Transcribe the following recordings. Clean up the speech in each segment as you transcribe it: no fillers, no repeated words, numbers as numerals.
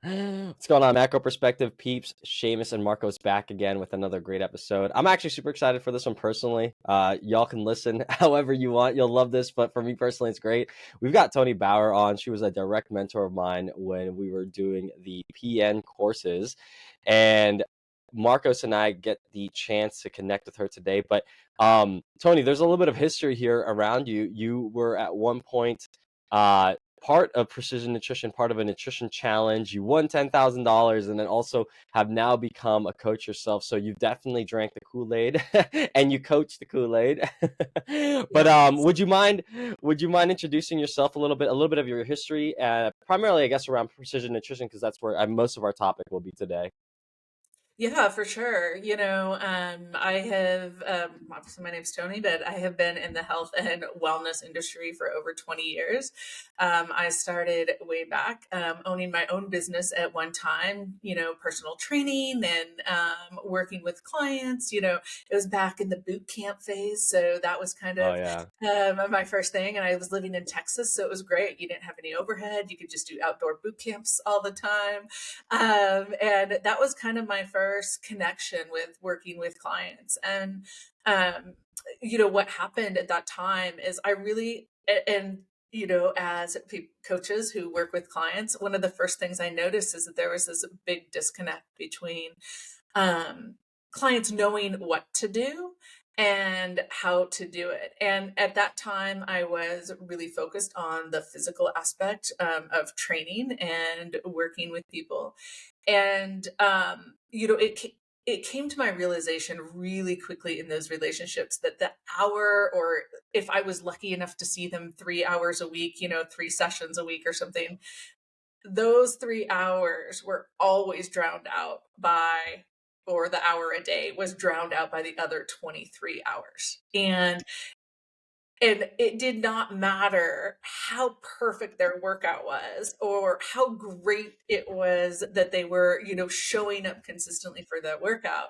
What's going on, Macro Perspective peeps? Seamus and Marcos back again with another great episode. I'm actually super excited for this one personally. Y'all can listen however you want. You'll love this, but for me personally, it's great. We've got Toni Bauer on. She was a direct mentor of mine when we were doing the PN courses, and Marcos and I get the chance to connect with her today. But Toni, there's a little bit of history here around you. You were at one point part of Precision Nutrition, part of a nutrition challenge. You won $10,000 and then also have now become a coach yourself. So you've definitely drank the Kool-Aid and you coach the Kool-Aid. But Yes. would you mind introducing yourself a little bit of your history, primarily I guess around precision nutrition, because that's where most of our topic will be today. Yeah, for sure. I have, obviously my name's Toni, but I have been in the health and wellness industry for over 20 years. I started way back, owning my own business at one time, personal training and working with clients. It was back in the boot camp phase. So that was kind Oh of yeah. my first thing. And I was living in Texas. So it was great. You didn't have any overhead. You could just do outdoor boot camps all the time. And that was kind of my first connection with working with clients. And, what happened at that time is I really, and, as coaches who work with clients, one of the first things I noticed is that there was this big disconnect between um, clients knowing what to do and how to do it. And at that time, I was really focused on the physical aspect of training and working with people. And, it came to my realization really quickly in those relationships that the hour, or if I was lucky enough to see them 3 hours a week, 3 sessions a week or something, those 3 hours were always drowned out by, or the hour a day was drowned out by the other 23 hours. And it did not matter how perfect their workout was or how great it was that they were, showing up consistently for that workout.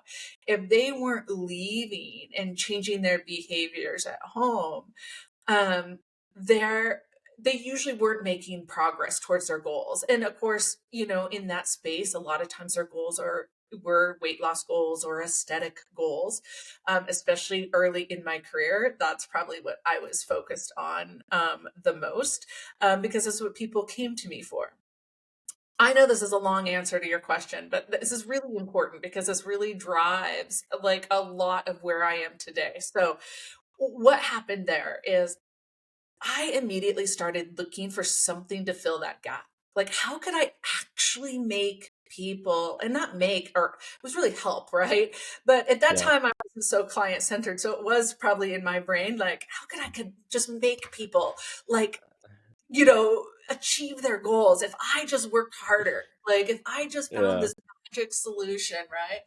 If they weren't leaving and changing their behaviors at home, um, they're they usually weren't making progress towards their goals. And of course, in that space, a lot of times their goals were weight loss goals or aesthetic goals. Especially early in my career, that's probably what I was focused on the most, because that's what people came to me for. I know this is a long answer to your question, but this is really important because this really drives like a lot of where I am today. So what happened there is I immediately started looking for something to fill that gap. Like, how could I actually make people, and not make, or it was really help, right? But at that Yeah. time, I wasn't so client centered. So it was probably in my brain, like, how could just make people like, achieve their goals if I just worked harder? Like, if I just found Yeah. this magic solution, right?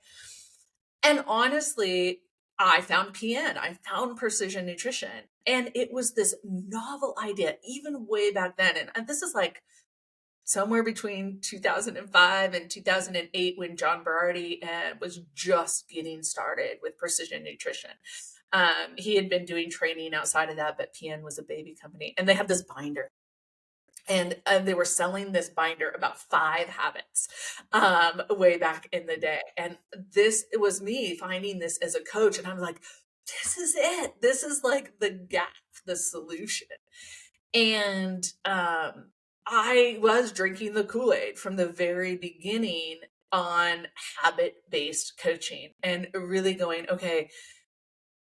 And honestly, I found PN, I found precision nutrition. And it was this novel idea, even way back then. And this is like somewhere between 2005 and 2008 when John Berardi was just getting started with precision nutrition. He had been doing training outside of that, but PN was a baby company. And they have this binder, and they were selling this binder about 5 habits way back in the day. And this, it was me finding this as a coach, and I'm like, this is it, this is like the gap, the solution. And I was drinking the Kool-Aid from the very beginning on habit-based coaching and really going, okay,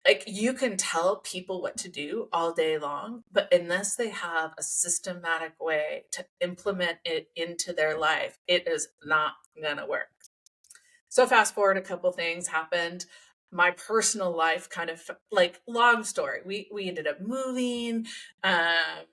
like you can tell people what to do all day long, but unless they have a systematic way to implement it into their life, it is not gonna work. So fast forward, a couple things happened. My personal life kind of, like, long story. We ended up moving. Um,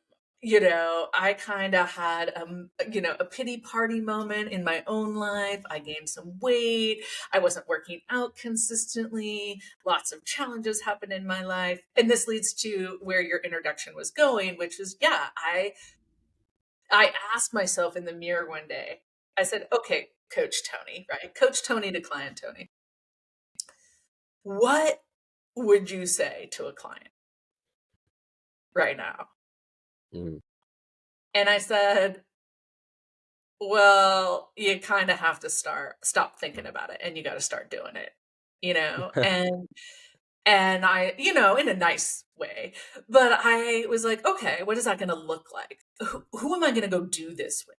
I kind of had a pity party moment in my own life. I gained some weight. I wasn't working out consistently. Lots of challenges happened in my life. And this leads to where your introduction was going, which is, yeah, I asked myself in the mirror one day, I said, okay, Coach Toni, right? Coach Toni to client Toni. What would you say to a client right now? Mhm. And I said, Well, you kind of have to stop thinking about it and you got to start doing it, and I, in a nice way, but I was like, okay, what is that going to look like? Who am I going to go do this with?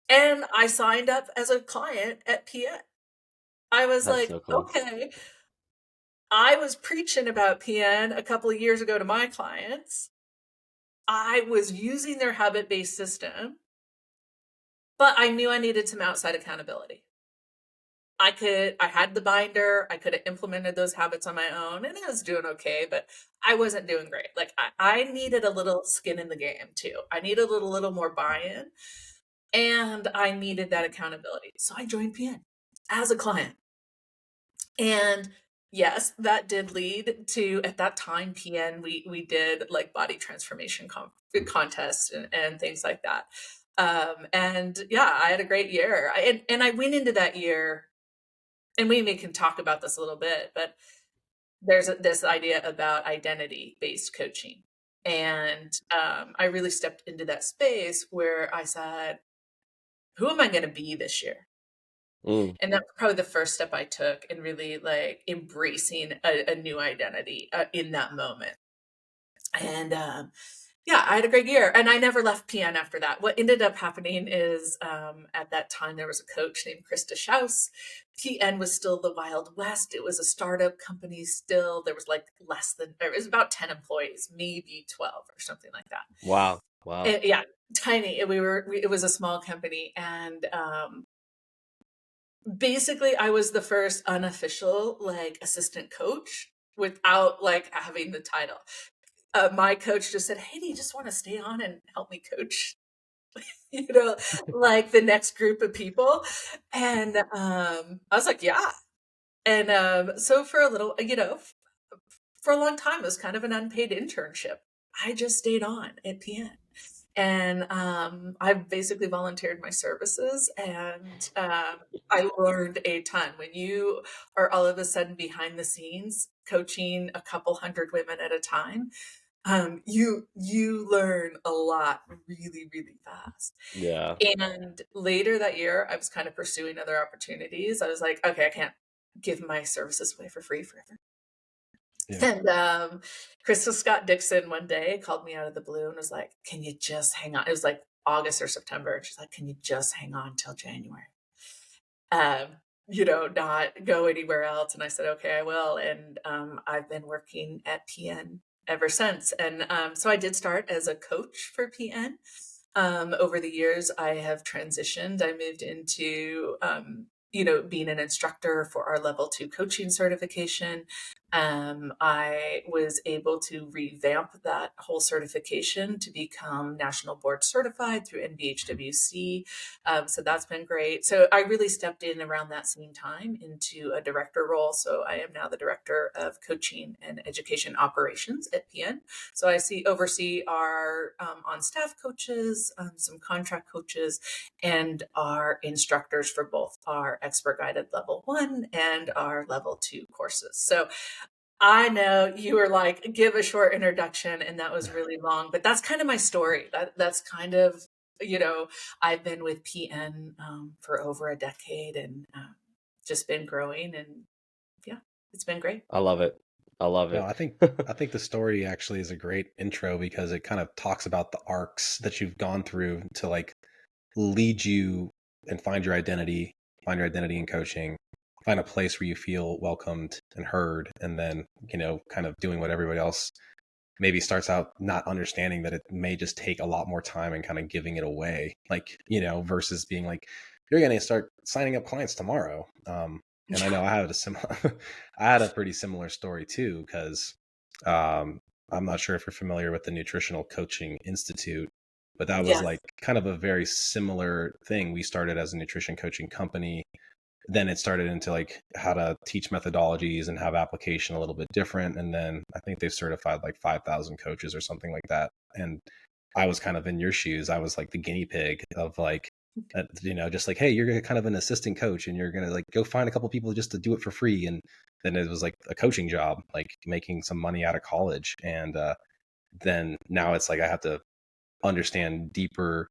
And I signed up as a client at PN. I was That's like, so cool. okay, I was preaching about PN a couple of years ago to my clients. I was using their habit-based system, but I knew I needed some outside accountability. I had the binder, I could have implemented those habits on my own, and I was doing okay, but I wasn't doing great. Like I needed a little skin in the game too. I needed a little more buy-in, and I needed that accountability. So I joined PN as a client. And yes, that did lead to, at that time, PN, we did like body transformation contests and things like that. And yeah, I had a great year. And I went into that year, and we can talk about this a little bit, but there's this idea about identity based coaching. And I really stepped into that space where I said, who am I going to be this year? Mm, And that's probably the first step I took in really like embracing a new identity in that moment. And yeah, I had a great year, and I never left PN after that. What ended up happening is at that time there was a coach named Krista Schaus. PN was still the Wild West. It was a startup company still. There was like there was about 10 employees, maybe 12 or something like that. wow. Wow. Yeah, tiny. It was a small company, and basically I was the first unofficial like assistant coach without like having the title. My coach just said, hey, do you just want to stay on and help me coach you know like the next group of people? And I was like, yeah. And so for a little, for a long time it was kind of an unpaid internship. I just stayed on at PN, and I basically volunteered my services, and I learned a ton. When you are all of a sudden behind the scenes coaching a couple hundred women at a time, you learn a lot really, really fast. Yeah. And later that year, I was kind of pursuing other opportunities. I was like, okay, I can't give my services away for free forever. Yeah. And Crystal Scott Dixon one day called me out of the blue and was like, can you just hang on? It was like August or September. She's like, can you just hang on till January? Um, not go anywhere else. And I said, okay, I will. And I've been working at PN ever since. And so I did start as a coach for PN. Over the years, I have transitioned. I moved into, being an instructor for our level 2 coaching certification. I was able to revamp that whole certification to become national board certified through NBHWC. So that's been great. So I really stepped in around that same time into a director role. So I am now the director of coaching and education operations at PN. So oversee our on staff coaches, some contract coaches, and our instructors for both our expert guided level 1 and our level 2 courses. So I know you were like, give a short introduction, and that was really long, but that's kind of my story. That's kind of, I've been with PN for over a decade, and just been growing, and yeah, it's been great. I love it. I love No, it. I think the story actually is a great intro because it kind of talks about the arcs that you've gone through to like lead you and find your identity in coaching, find a place where you feel welcomed and heard, and then, kind of doing what everybody else maybe starts out not understanding, that it may just take a lot more time and kind of giving it away, like, versus being like, you're going to start signing up clients tomorrow. And I know I had I had a pretty similar story too, because I'm not sure if you're familiar with the Nutritional Coaching Institute, but that was Yes. like kind of a very similar thing. We started as a nutrition coaching company. Then it started into like how to teach methodologies and have application a little bit different. And then I think they've certified like 5,000 coaches or something like that. And I was kind of in your shoes. I was like the guinea pig of like, just like, hey, you're kind of an assistant coach and you're going to like go find a couple people just to do it for free. And then it was like a coaching job, like making some money out of college. And then now it's like I have to understand deeper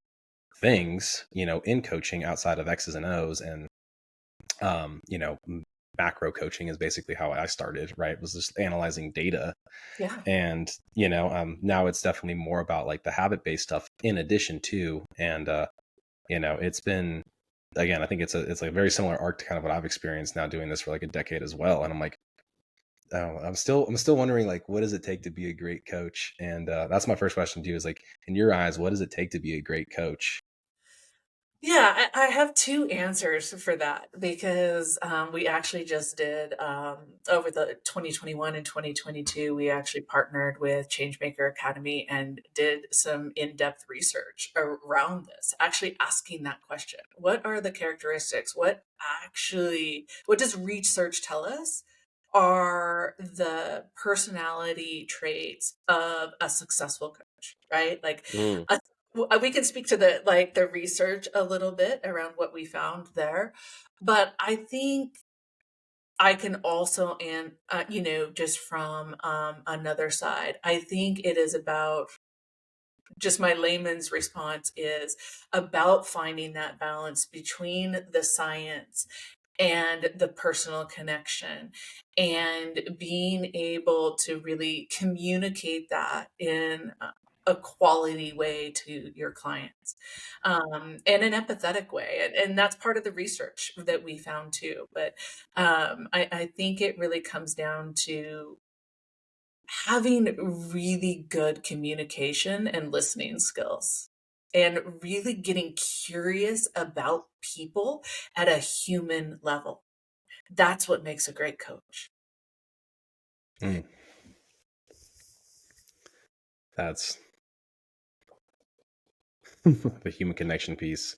things, in coaching outside of X's and O's. And, macro coaching is basically how I started, right? Was just analyzing data. Yeah. And, now it's definitely more about like the habit-based stuff in addition to, and, it's been, again, I think it's a very similar arc to kind of what I've experienced now doing this for like a decade as well. And I'm like, oh, I'm still wondering, like, what does it take to be a great coach? And that's my first question to you is like, in your eyes, what does it take to be a great coach? Yeah, I have two answers for that because we actually just did over the 2021 and 2022, we actually partnered with Changemaker Academy and did some in-depth research around this, actually asking that question. What are the characteristics? What does research tell us are the personality traits of a successful coach, right? Like Mm. we can speak to the research a little bit around what we found there, but I think I can also, and just from another side, I think it is about, just my layman's response is about finding that balance between the science and the personal connection, and being able to really communicate that in a quality way to your clients, and an empathetic way. And that's part of the research that we found too. But I think it really comes down to having really good communication and listening skills, and really getting curious about people at a human level. That's what makes a great coach. Mm, that's the human connection piece.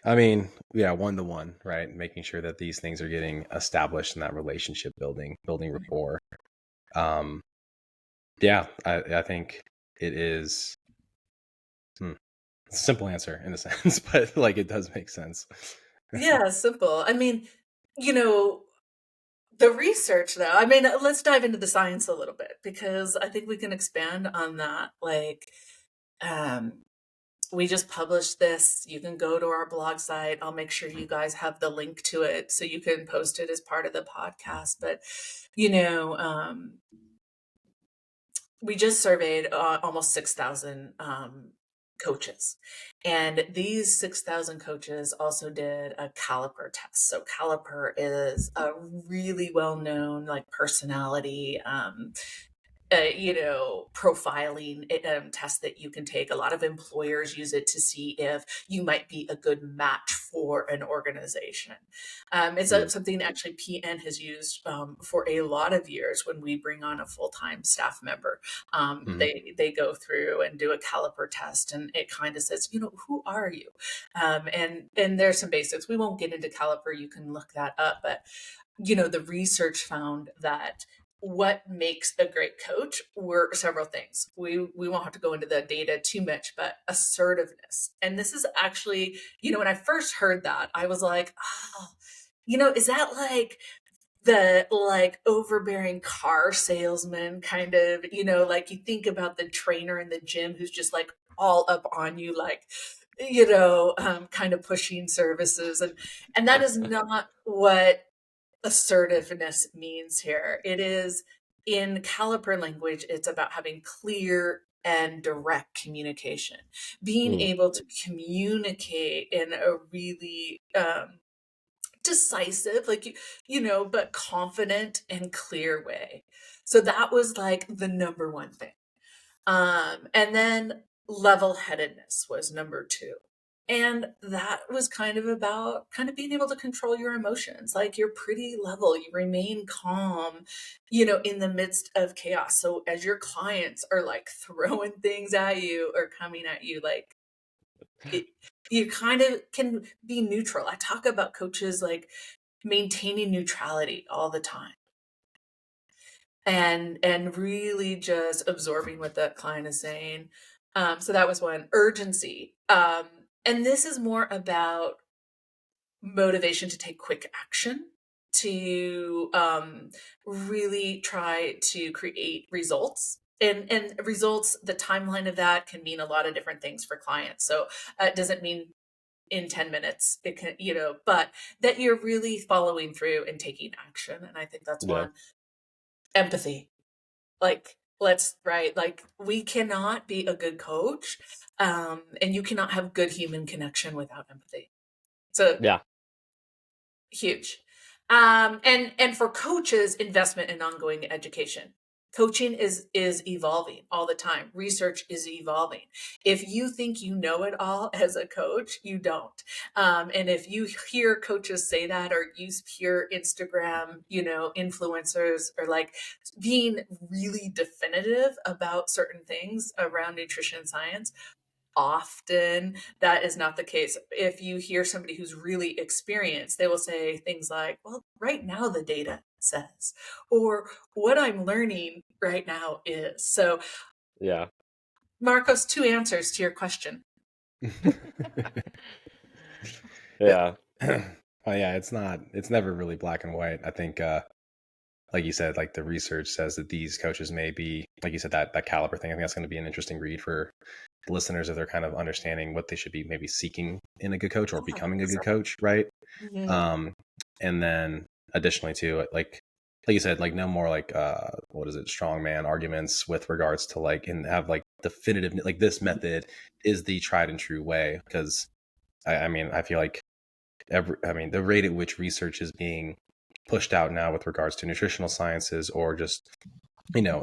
I mean, yeah, one to one, right? Making sure that these things are getting established in that relationship building rapport. Um, yeah, I think it is. It's a simple answer in a sense, but like it does make sense. Yeah, simple. I mean, you know, the research though, I mean, let's dive into the science a little bit because I think we can expand on that. Like, um, we just published this. You can go to our blog site. I'll make sure you guys have the link to it so you can post it as part of the podcast. But, you know, um, we just surveyed almost 6,000 coaches. And these 6,000 coaches also did a caliper test. So caliper is a really well-known like personality profiling test that you can take. A lot of employers use it to see if you might be a good match for an organization. Mm, Something actually PN has used for a lot of years. When we bring on a full-time staff member, mhm, they go through and do a caliper test, and it kind of says, who are you? And there's some basics. We won't get into caliper. You can look that up, but the research found that what makes a great coach were several things. We won't have to go into the data too much, but assertiveness. And this is actually, when I first heard that, I was like, oh, is that like the like overbearing car salesman kind of, like you think about the trainer in the gym who's just like all up on you, like, kind of pushing services, and that is not what assertiveness means here. It is, in caliper language, it's about having clear and direct communication, being Mm. able to communicate in a really decisive, like, but confident and clear way. So that was like the number one thing. And then level-headedness was number two. And that was kind of about kind of being able to control your emotions. Like, you're pretty level, you remain calm, in the midst of chaos. So as your clients are like throwing things at you or coming at you, like it, you kind of can be neutral. I talk about coaches like maintaining neutrality all the time, and really just absorbing what that client is saying. So that was one. Urgency. And this is more about motivation to take quick action, to really try to create results And results, the timeline of that can mean a lot of different things for clients. So it doesn't mean in 10 minutes, it can, but that you're really following through and taking action. And I think that's Yeah. one. Empathy. Like, right. Like, we cannot be a good coach, and you cannot have good human connection without empathy. So Yeah. huge. And for coaches, investment in ongoing education. Coaching is evolving all the time. Research is evolving. If you think you know it all as a coach, you don't. And if you hear coaches say that, or use pure Instagram, influencers, or like being really definitive about certain things around nutrition science, often that is not the case. If you hear somebody who's really experienced, they will say things like, well, right now the data says, or what I'm learning right now is. So, Yeah. Marcos, two answers to your question. Yeah. Well, yeah, it's never really black and white. I think, like you said, like the research says that these coaches may be, like you said, that caliber thing. I think that's going to be an interesting read for the listeners if they're kind of understanding what they should be maybe seeking in a good coach or becoming a good coach, right? Mhm. And then additionally too, like you said, like no more like what is it, strongman arguments with regards to like, and have like definitive, like this method is the tried and true way. Because I mean, I feel like the rate at which research is being pushed out now with regards to nutritional sciences or just,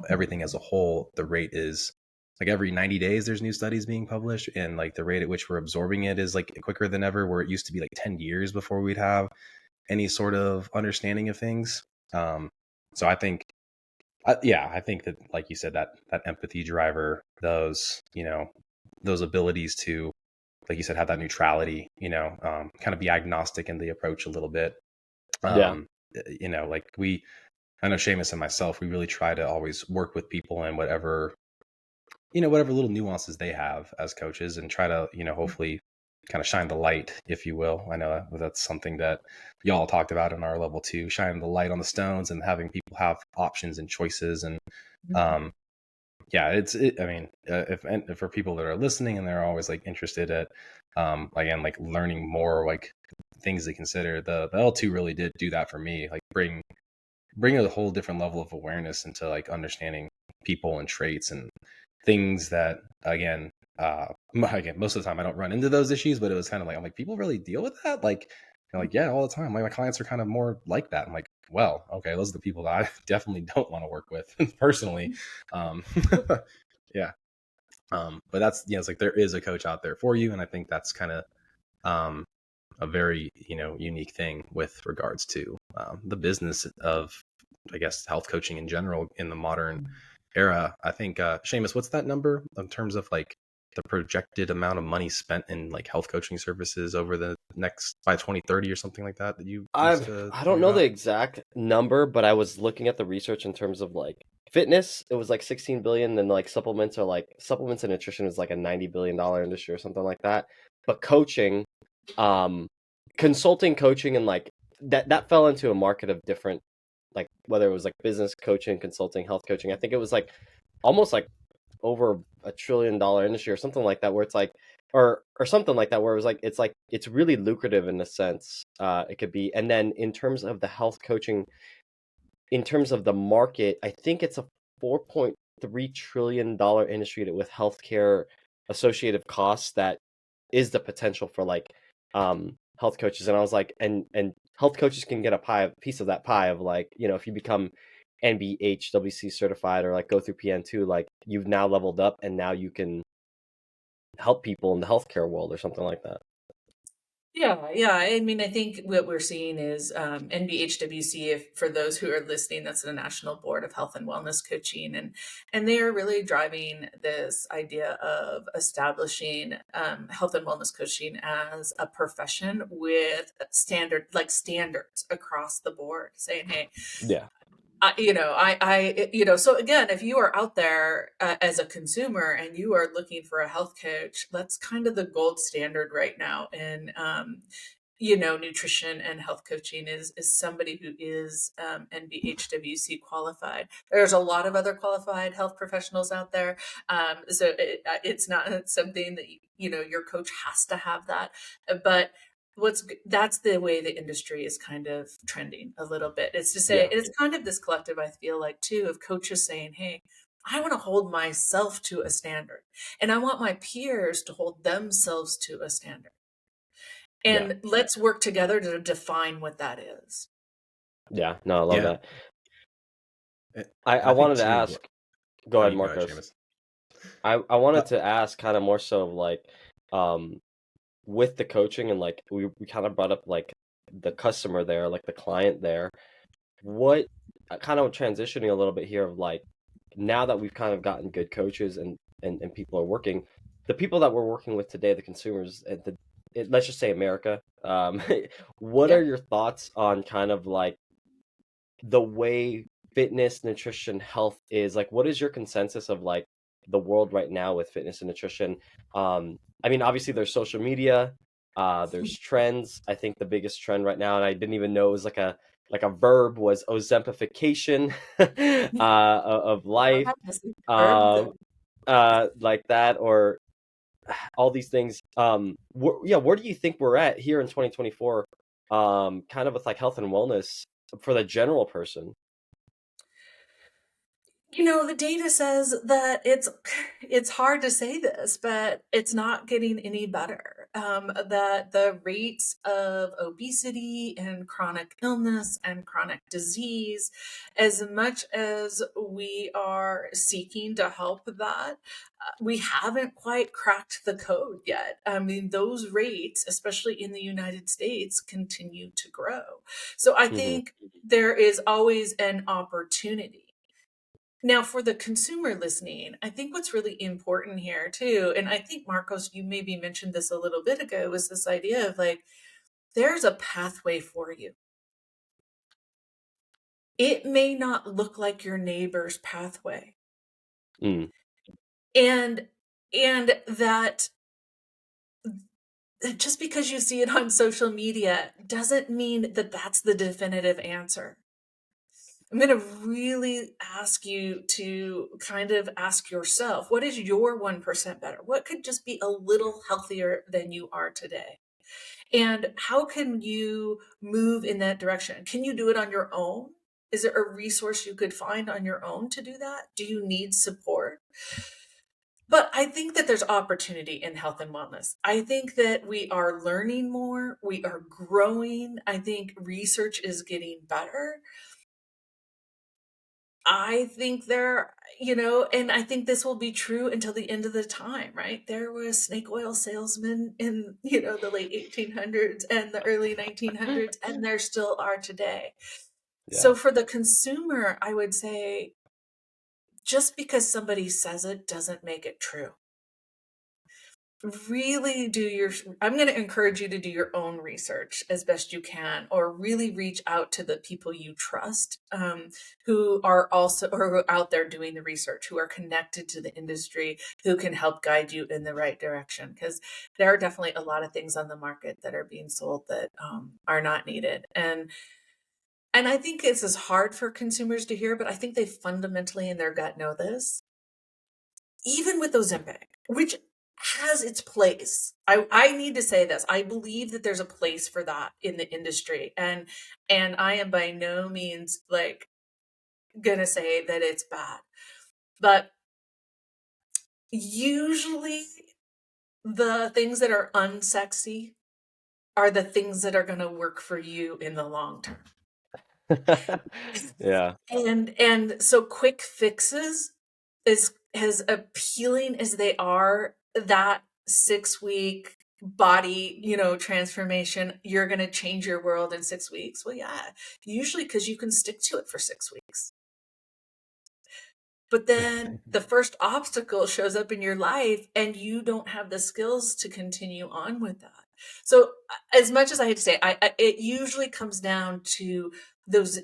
everything as a whole, the rate is like every 90 days there's new studies being published, and like the rate at which we're absorbing it is like quicker than ever, where it used to be like 10 years before we'd have any sort of understanding of things. So I think, I think that, like you said, that empathy driver, those abilities to, like you said, have that neutrality, kind of be agnostic in the approach a little bit. Yeah. Like I know Seamus and myself, we really try to always work with people and whatever little nuances they have as coaches, and try to, hopefully kind of shine the light, if you will. I know that's something that y'all talked about in our level 2, shining the light on the stones and having people have options and choices. And um, yeah, I mean, if for people that are listening and they're always like interested at, again, like learning more, like things to consider, the L2 really did do that for me, like bring a whole different level of awareness into like understanding people and traits and things that, again, again, most of the time I don't run into those issues, but it was kind of like, I'm like, people really deal with that? Like, like, yeah, all the time. Like, my clients are kind of more like that. I'm like, well, okay, those are the people that I definitely don't want to work with personally. Um, yeah. But that's, it's like there is a coach out there for you. And I think that's kind of a very, unique thing with regards to the business of, I guess, health coaching in general in the modern era. I think, Seamus, what's that number in terms of like the projected amount of money spent in like health coaching services over the next by 2030 or something like that you used to I talk don't know the about? exact number, but I was looking at the research in terms of like fitness. It was like 16 billion, and like supplements and nutrition is like a $90 billion industry or something like that. But coaching, um, consulting, coaching, and like that fell into a market of different, like whether it was like business coaching, consulting, health coaching. I think it was like almost like over $1 trillion industry or something like that, where it's like, or something like that, where it was like it's really lucrative in a sense. It could be. And then in terms of the health coaching, in terms of the market, I think it's a $4.3 trillion industry with healthcare associated costs that is the potential for like health coaches. And I was like, and health coaches can get a piece of that pie of like, if you become NBHWC certified or like go through PN2, like you've now leveled up and now you can help people in the healthcare world or something like that. Yeah. I mean, I think what we're seeing is NBHWC. If for those who are listening, that's the National Board of Health and Wellness Coaching, and they are really driving this idea of establishing health and wellness coaching as a profession with standards across the board, saying, hey, Yeah. so again, if you are out there as a consumer and you are looking for a health coach, that's kind of the gold standard right now. And, nutrition and health coaching is somebody who is NBHWC qualified. There's a lot of other qualified health professionals out there, so it's not something that your coach has to have that, but that's the way the industry is kind of trending a little bit. It's to say it's kind of this collective, I feel like, too, of coaches saying, hey, I want to hold myself to a standard, and I want my peers to hold themselves to a standard. And let's work together to define what that is. Yeah, no, I love that. I think wanted to too, ask, go ahead, you go ahead, Marcos. Seamus. I wanted to ask kind of more so of like, with the coaching and like we kind of brought up like the customer there, like the client there. What kind of transitioning a little bit here of like, now that we've kind of gotten good coaches and people are working, the people that we're working with today, the consumers, and let's just say America, what are your thoughts on kind of like the way fitness, nutrition, health is? Like, what is your consensus of like the world right now with fitness and nutrition? I mean, obviously there's social media, there's trends. I think the biggest trend right now, and I didn't even know it was like a verb, was Ozempification of life, like that, or all these things. Where do you think we're at here in 2024, kind of with like health and wellness for the general person? The data says that it's hard to say this, but it's not getting any better. That the rates of obesity and chronic illness and chronic disease, as much as we are seeking to help that, we haven't quite cracked the code yet. I mean, those rates, especially in the United States, continue to grow. So I think there is always an opportunity. Now, for the consumer listening, I think what's really important here too, and I think Marcos, you maybe mentioned this a little bit ago, was this idea of like, there's a pathway for you. It may not look like your neighbor's pathway. And that just because you see it on social media doesn't mean that that's the definitive answer. I'm going to really ask you to kind of ask yourself, what is your 1% better? What could just be a little healthier than you are today? And how can you move in that direction? Can you do it on your own? Is there a resource you could find on your own to do that? Do you need support? But I think that there's opportunity in health and wellness. I think that we are learning more. We are growing. I think research is getting better. I think and I think this will be true until the end of the time, right? There was snake oil salesmen in, the late 1800s and the early 1900s, and there still are today. So for the consumer, I would say, just because somebody says it doesn't make it true. Really I'm going to encourage you to do your own research as best you can, or really reach out to the people you trust, who are also, or who are out there doing the research, who are connected to the industry, who can help guide you in the right direction. Because there are definitely a lot of things on the market that are being sold that are not needed. And I think this is hard for consumers to hear, but I think they fundamentally in their gut know this. Even with Ozempic, which has its place. I need to say this. I believe that there's a place for that in the industry. And I am by no means like gonna say that it's bad. But usually the things that are unsexy are the things that are gonna work for you in the long term. Yeah. And so quick fixes is as appealing as they are, that 6-week body, transformation, you're going to change your world in 6 weeks. Well, yeah, usually because you can stick to it for 6 weeks. But then the first obstacle shows up in your life and you don't have the skills to continue on with that. So as much as I hate to say, it usually comes down to those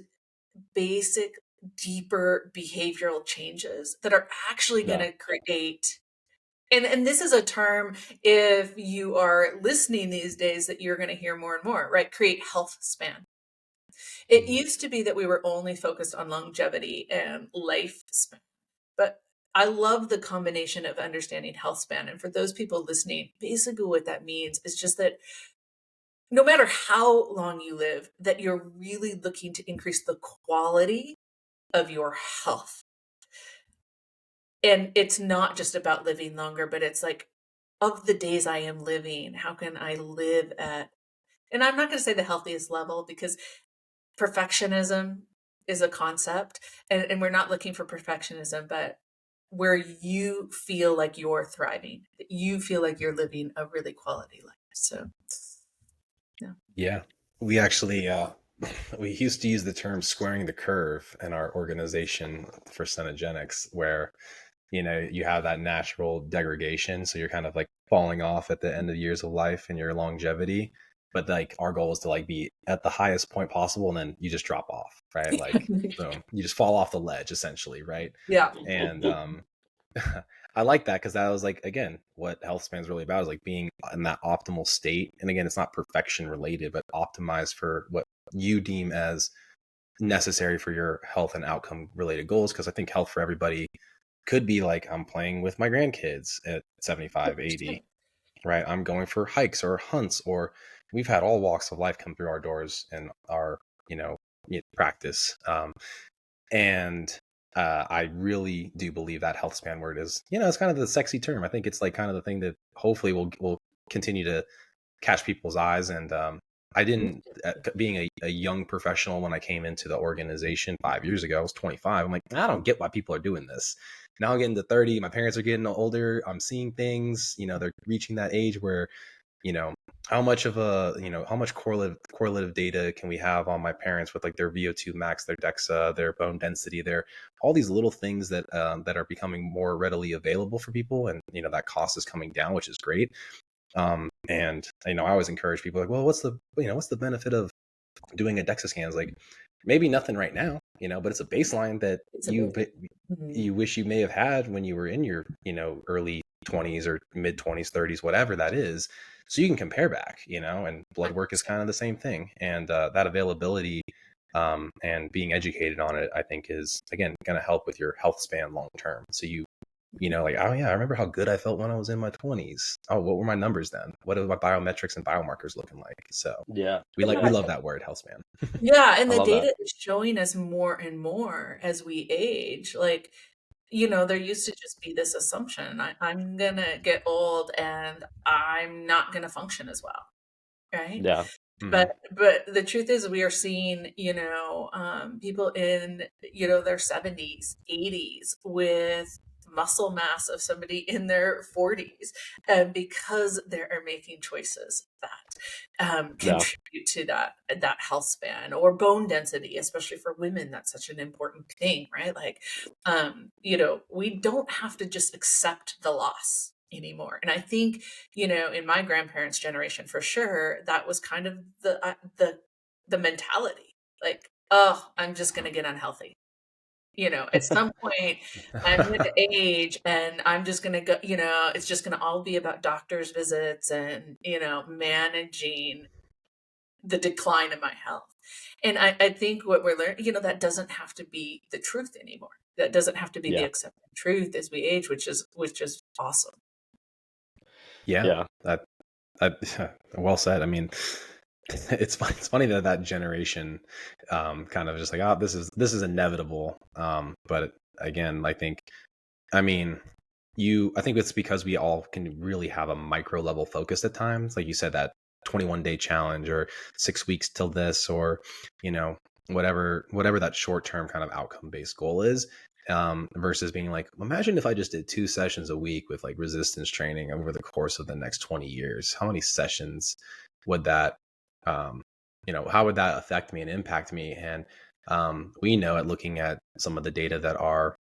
basic, deeper behavioral changes that are actually going to create And this is a term, if you are listening these days, that you're going to hear more and more, right? Create health span. It used to be that we were only focused on longevity and lifespan, but I love the combination of understanding health span. And for those people listening, basically what that means is just that no matter how long you live, that you're really looking to increase the quality of your health. And it's not just about living longer, but it's like, of the days I am living, how can I live at, and I'm not going to say the healthiest level, because perfectionism is a concept, and we're not looking for perfectionism, but where you feel like you're thriving, that you feel like you're living a really quality life. So, yeah. Yeah. We actually we used to use the term squaring the curve in our organization for Cenogenics, where you have that natural degradation, so you're kind of like falling off at the end of years of life and your longevity, but like our goal is to like be at the highest point possible, and then you just drop off, right? Like boom, you just fall off the ledge essentially, right? Yeah. And I like that, because that was like, again, what health span is really about, is like being in that optimal state. And again, it's not perfection related, but optimized for what you deem as necessary for your health and outcome related goals. Because I think health for everybody could be like, I'm playing with my grandkids at 75, 80, right? I'm going for hikes or hunts, or we've had all walks of life come through our doors and our, practice. And I really do believe that health span word is, it's kind of the sexy term. I think it's like kind of the thing that hopefully will continue to catch people's eyes. And I didn't, being a young professional when I came into the organization 5 years ago, I was 25. I'm like, I don't get why people are doing this. Now I'm getting to 30. My parents are getting older. I'm seeing things, they're reaching that age where, how much of how much correlative data can we have on my parents with like their VO2 max, their DEXA, their bone density, their all these little things that that are becoming more readily available for people, and that cost is coming down, which is great. And I always encourage people like, well, what's the benefit of doing a DEXA scan? Is like, maybe nothing right now, but it's a baseline that you wish you may have had when you were in your early 20s or mid 20s, 30s, whatever that is, so you can compare back, and blood work is kind of the same thing. And that availability and being educated on it, I think, is again going to help with your health span long term. So like, oh yeah, I remember how good I felt when I was in my 20s. Oh, what were my numbers then? What are my biometrics and biomarkers looking like? So Yeah, we love that word, health span. Yeah, and I the love that. data is showing us more and more as we age. Like, there used to just be this assumption, I'm gonna get old and I'm not gonna function as well, right? Yeah, But the truth is, we are seeing, people in, their 70s, 80s with muscle mass of somebody in their 40s, and because they are making choices that yeah, contribute to that health span, or bone density, especially for women. That's such an important thing, right? Like, we don't have to just accept the loss anymore. And I think, in my grandparents' generation, for sure, that was kind of the mentality. Like, oh, I'm just going to get unhealthy. At some point, I'm going to age, and I'm just going to go. It's just going to all be about doctor's visits and managing the decline of my health. And I think what we're learning, that doesn't have to be the truth anymore. That doesn't have to be the yeah, accepted truth as we age, which is awesome. Yeah, that well said. I mean, it's funny that generation kind of just like, oh, this is inevitable. But again, I think it's because we all can really have a micro level focus at times. Like you said, that 21-day challenge, or 6 weeks till this, or whatever that short term kind of outcome based goal is. Versus being like, imagine if I just did 2 sessions a week with like resistance training over the course of the next 20 years. How many sessions would that, how would that affect me and impact me? And we know, at looking at some of the data that our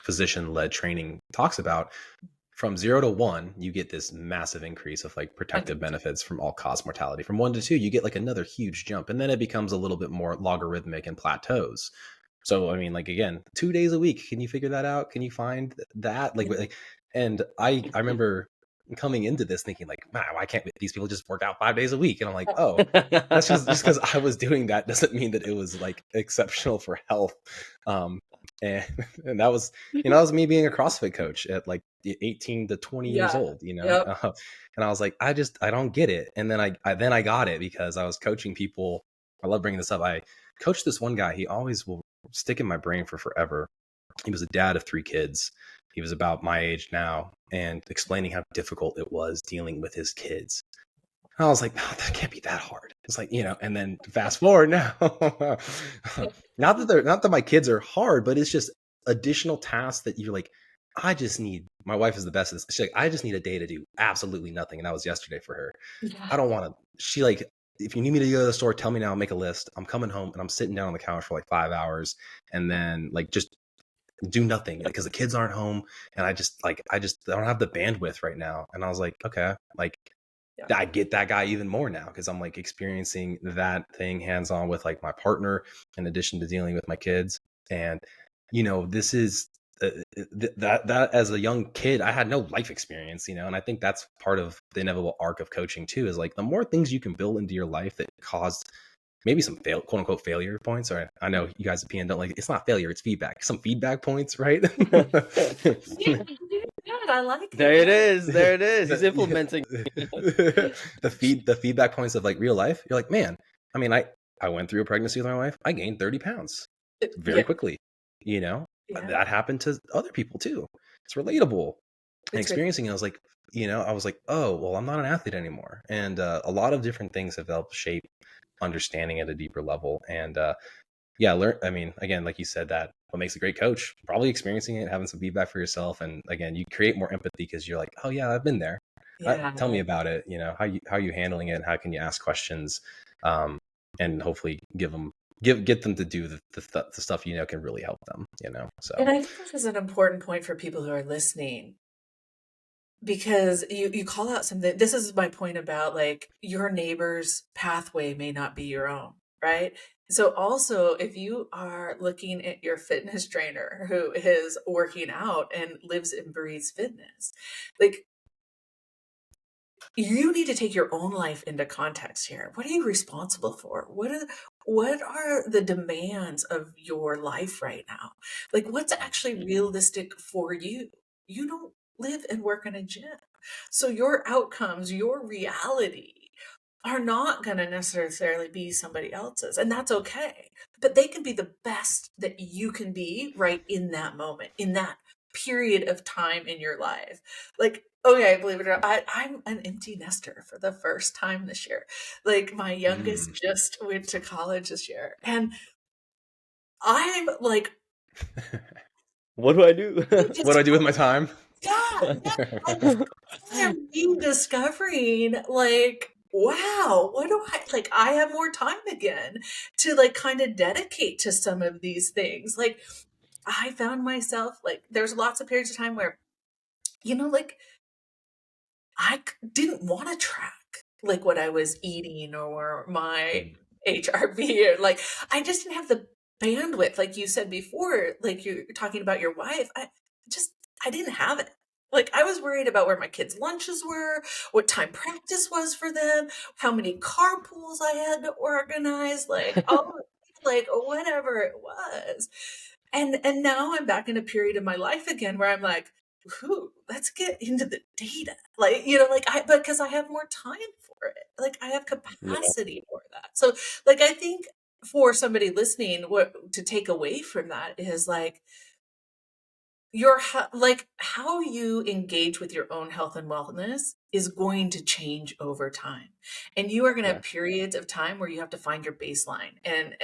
physician-led training talks about, from 0 to 1, you get this massive increase of like protective benefits from all cause mortality. From 1 to 2, you get like another huge jump, and then it becomes a little bit more logarithmic and plateaus. So, I mean, like, again, 2 days a week, can you figure that out? Can you find that? Like And I remember coming into this thinking like, man, why can't these people just work out 5 days a week? And I'm like, oh, that's just because I was doing that doesn't mean that it was like exceptional for health. Um, and and that was, that was me being a CrossFit coach at like 18 to 20 years Yeah. old, Yep. and I was like, I don't get it. And then I got it because I was coaching people. I love bringing this up. I coached this one guy. He always will stick in my brain for forever. He was a dad of 3 kids. He was about my age now, and explaining how difficult it was dealing with his kids. And I was like, oh, that can't be that hard. It's like, and then fast forward now. not that my kids are hard, but it's just additional tasks that you're like, my wife is the best at this. She's like, I just need a day to do absolutely nothing. And that was yesterday for her. Yeah. I don't want to, she like, if you need me to go to the store, tell me now, I'll make a list. I'm coming home and I'm sitting down on the couch for like 5 hours and then like just do nothing because the kids aren't home. And I don't have the bandwidth right now. And I was like, okay, like, Yeah. I get that guy even more now because I'm like experiencing that thing hands on with like my partner in addition to dealing with my kids. And, this is that as a young kid, I had no life experience, and I think that's part of the inevitable arc of coaching too, is like the more things you can build into your life that caused maybe some quote unquote failure points, or I know you guys at PN don't like it's not failure, it's feedback, some feedback points, right? Yeah, good. I like There it. it is. There it is. He's implementing. the feedback points of like real life. You're like, man, I mean, I went through a pregnancy with my wife. I gained 30 pounds very quickly. That happened to other people too. It's relatable. And experiencing it, I was like, oh, well, I'm not an athlete anymore. And a lot of different things have helped shape understanding at a deeper level. And I mean, again, like you said, that what makes a great coach, probably experiencing it, having some feedback for yourself. And again, you create more empathy because you're like, oh yeah, I've been there. Yeah. Tell me about it. How are you handling it? How can you ask questions? And hopefully get them to do the stuff, can really help them, so. And I think this is an important point for people who are listening, because you call out something. This is my point about like your neighbor's pathway may not be your own, right? So also, if you are looking at your fitness trainer who is working out and lives and breathes fitness, like you need to take your own life into context here. What are you responsible for? What are the demands of your life right now? Like what's actually realistic for you? You don't live and work in a gym. So your outcomes, your reality are not going to necessarily be somebody else's, and that's okay. But they can be the best that you can be right in that moment, in that period of time in your life. Like, okay, believe it or not, I'm an empty nester for the first time this year. Like, my youngest just went to college this year, and I'm like, what do I do? What do I do with my time? Yeah. I'm rediscovering, like, wow, what do I have more time again to like kind of dedicate to some of these things. Like, I found myself like, there's lots of periods of time where, like, didn't want to track like what I was eating or my HRV, or like, I just didn't have the bandwidth. Like you said before, like you're talking about your wife, I didn't have it. Like, I was worried about where my kids' lunches were, what time practice was for them, how many carpools I had to organize, like all like whatever it was. And now I'm back in a period of my life again where I'm like, ooh, let's get into the data. Like, because I have more time for it. Like, I have capacity for that. So, like, I think for somebody listening, what to take away from that is like, how you engage with your own health and wellness is going to change over time, and you are going to have periods of time where you have to find your baseline, and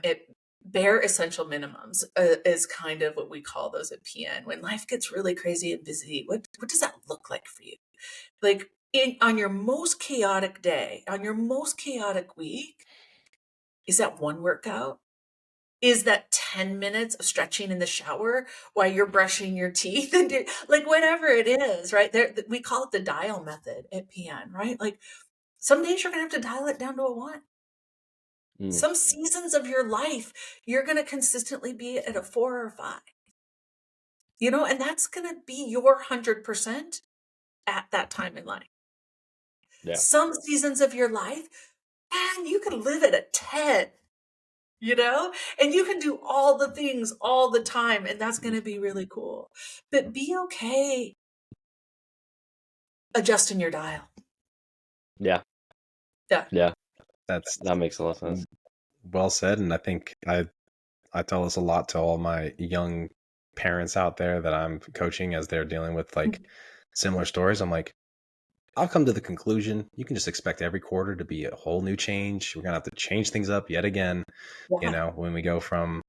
it bare essential minimums is kind of what we call those at PN. When life gets really crazy and busy, what does that look like for you? Like, on your most chaotic day, on your most chaotic week, is that one workout? Is that 10 minutes of stretching in the shower while you're brushing your teeth and like whatever it is, right? We call it the dial method at PN, right? Like, some days you're going to have to dial it down to a 1. Some seasons of your life, you're going to consistently be at a 4 or 5. and that's going to be your 100% at that time in life. Yeah. Some seasons of your life, and you can live at a 10, and you can do all the things all the time, and that's going to be really cool. But be okay adjusting your dial. Yeah. Yeah. Yeah. That's That makes a lot of sense. well said. And I think I tell this a lot to all my young parents out there that I'm coaching as they're dealing with like similar stories. I'm like, I've come to the conclusion you can just expect every quarter to be a whole new change. We're gonna have to change things up yet again. Yeah. When we go from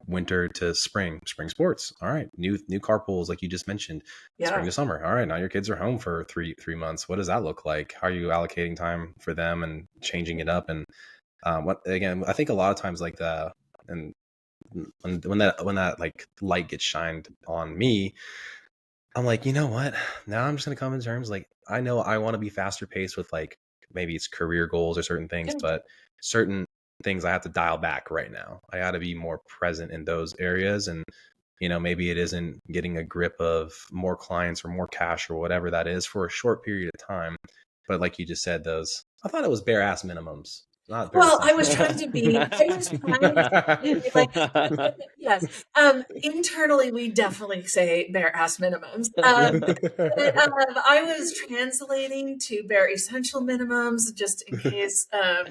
winter to spring sports. All right, new carpools like you just mentioned. Spring Yeah. to summer. All right, now your kids are home for three months. What does that look like? How are you allocating time for them and changing it up? And I think a lot of times like and when that like light gets shined on me, I'm like, you know what? Now I'm just gonna come in terms like I know I want to be faster paced with like maybe it's career goals or certain things, Yeah. but certain things I have to dial back right now. I got to be more present in those areas, and maybe it isn't getting a grip of more clients or more cash or whatever that is for a short period of time. But like you just said, I thought it was bare ass minimums, not bare Well, I essential was trying to be, like, yes. Internally, we definitely say bare ass minimums. But I was translating to bare essential minimums just in case, Oh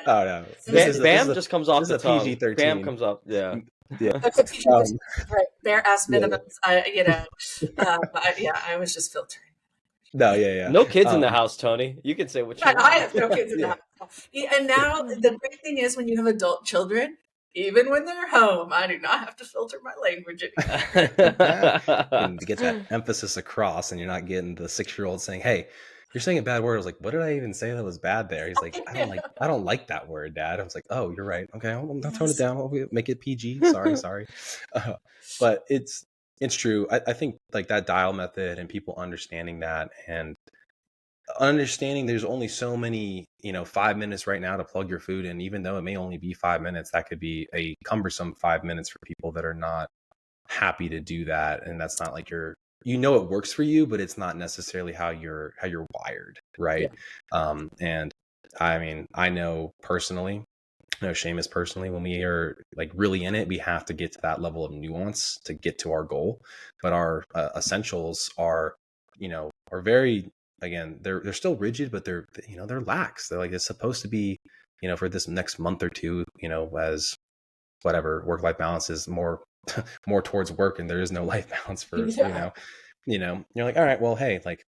no, Bam just comes off this the is a tongue. PG-13. Bam comes up. Yeah. Yeah. That's a PG-13, right? Bare ass Yeah. minimums. I was just filtering. No, yeah. No kids in the house, Tony. You can say what you But want. I have no kids in the house. Yeah, and now the great thing is when you have adult children, even when they're home, I do not have to filter my language anymore. And to get that emphasis across, and you're not getting the 6-year-old saying, "Hey, you're saying a bad word." I was like, "What did I even say that was bad there?" He's like, "I don't like that word, Dad." I was like, "Oh, you're right. Okay, I'll tone it down. I'll make it PG. Sorry." But it's true. I think like that dial method and people understanding that and understanding there's only so many 5 minutes right now to plug your food in, even though it may only be 5 minutes, that could be a cumbersome 5 minutes for people that are not happy to do that. And that's not like it works for you, but it's not necessarily how you're wired, right? And I mean, I know Seamus personally, when we are like really in it, we have to get to that level of nuance to get to our goal. But our essentials are very, again, they're still rigid, but they're lax. They're like, it's supposed to be for this next month or two, as whatever work-life balance is more towards work, and there is no life balance for you're like, all right, well, hey, like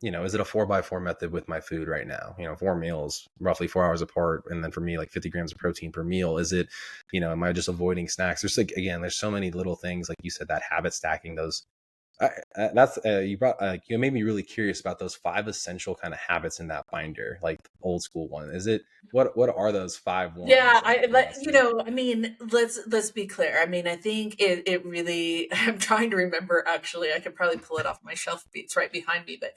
is it a 4x4 method with my food right now? 4 meals, roughly 4 hours apart. And then for me, like 50 grams of protein per meal. Is it, am I just avoiding snacks? There's like, again, there's so many little things, like you said, that habit stacking, those, you made me really curious about those 5 essential kind of habits in that binder, like the old school one. Is it, what are those 5 ones? Yeah, I mean, let's be clear. I mean, I think it really, I'm trying to remember, actually, I could probably pull it off my shelf. It's right behind me, but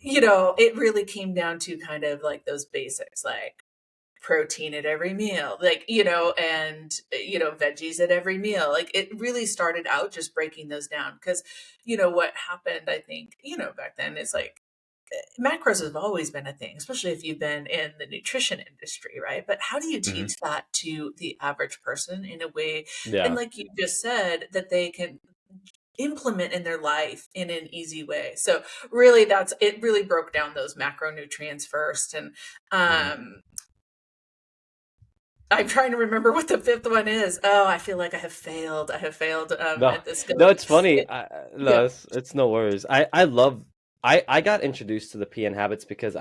it really came down to kind of like those basics, like protein at every meal, like, and, veggies at every meal. Like it really started out just breaking those down because, what happened, I think, back then is like, macros have always been a thing, especially if you've been in the nutrition industry, right? But how do you teach that to the average person in a way, and like you just said, that they can implement in their life in an easy way? So really, it really broke down those macronutrients first. And I'm trying to remember what the 5th one is. Oh, I feel like I have failed at this. No, it's funny. It's no worries. I got introduced to the PN habits because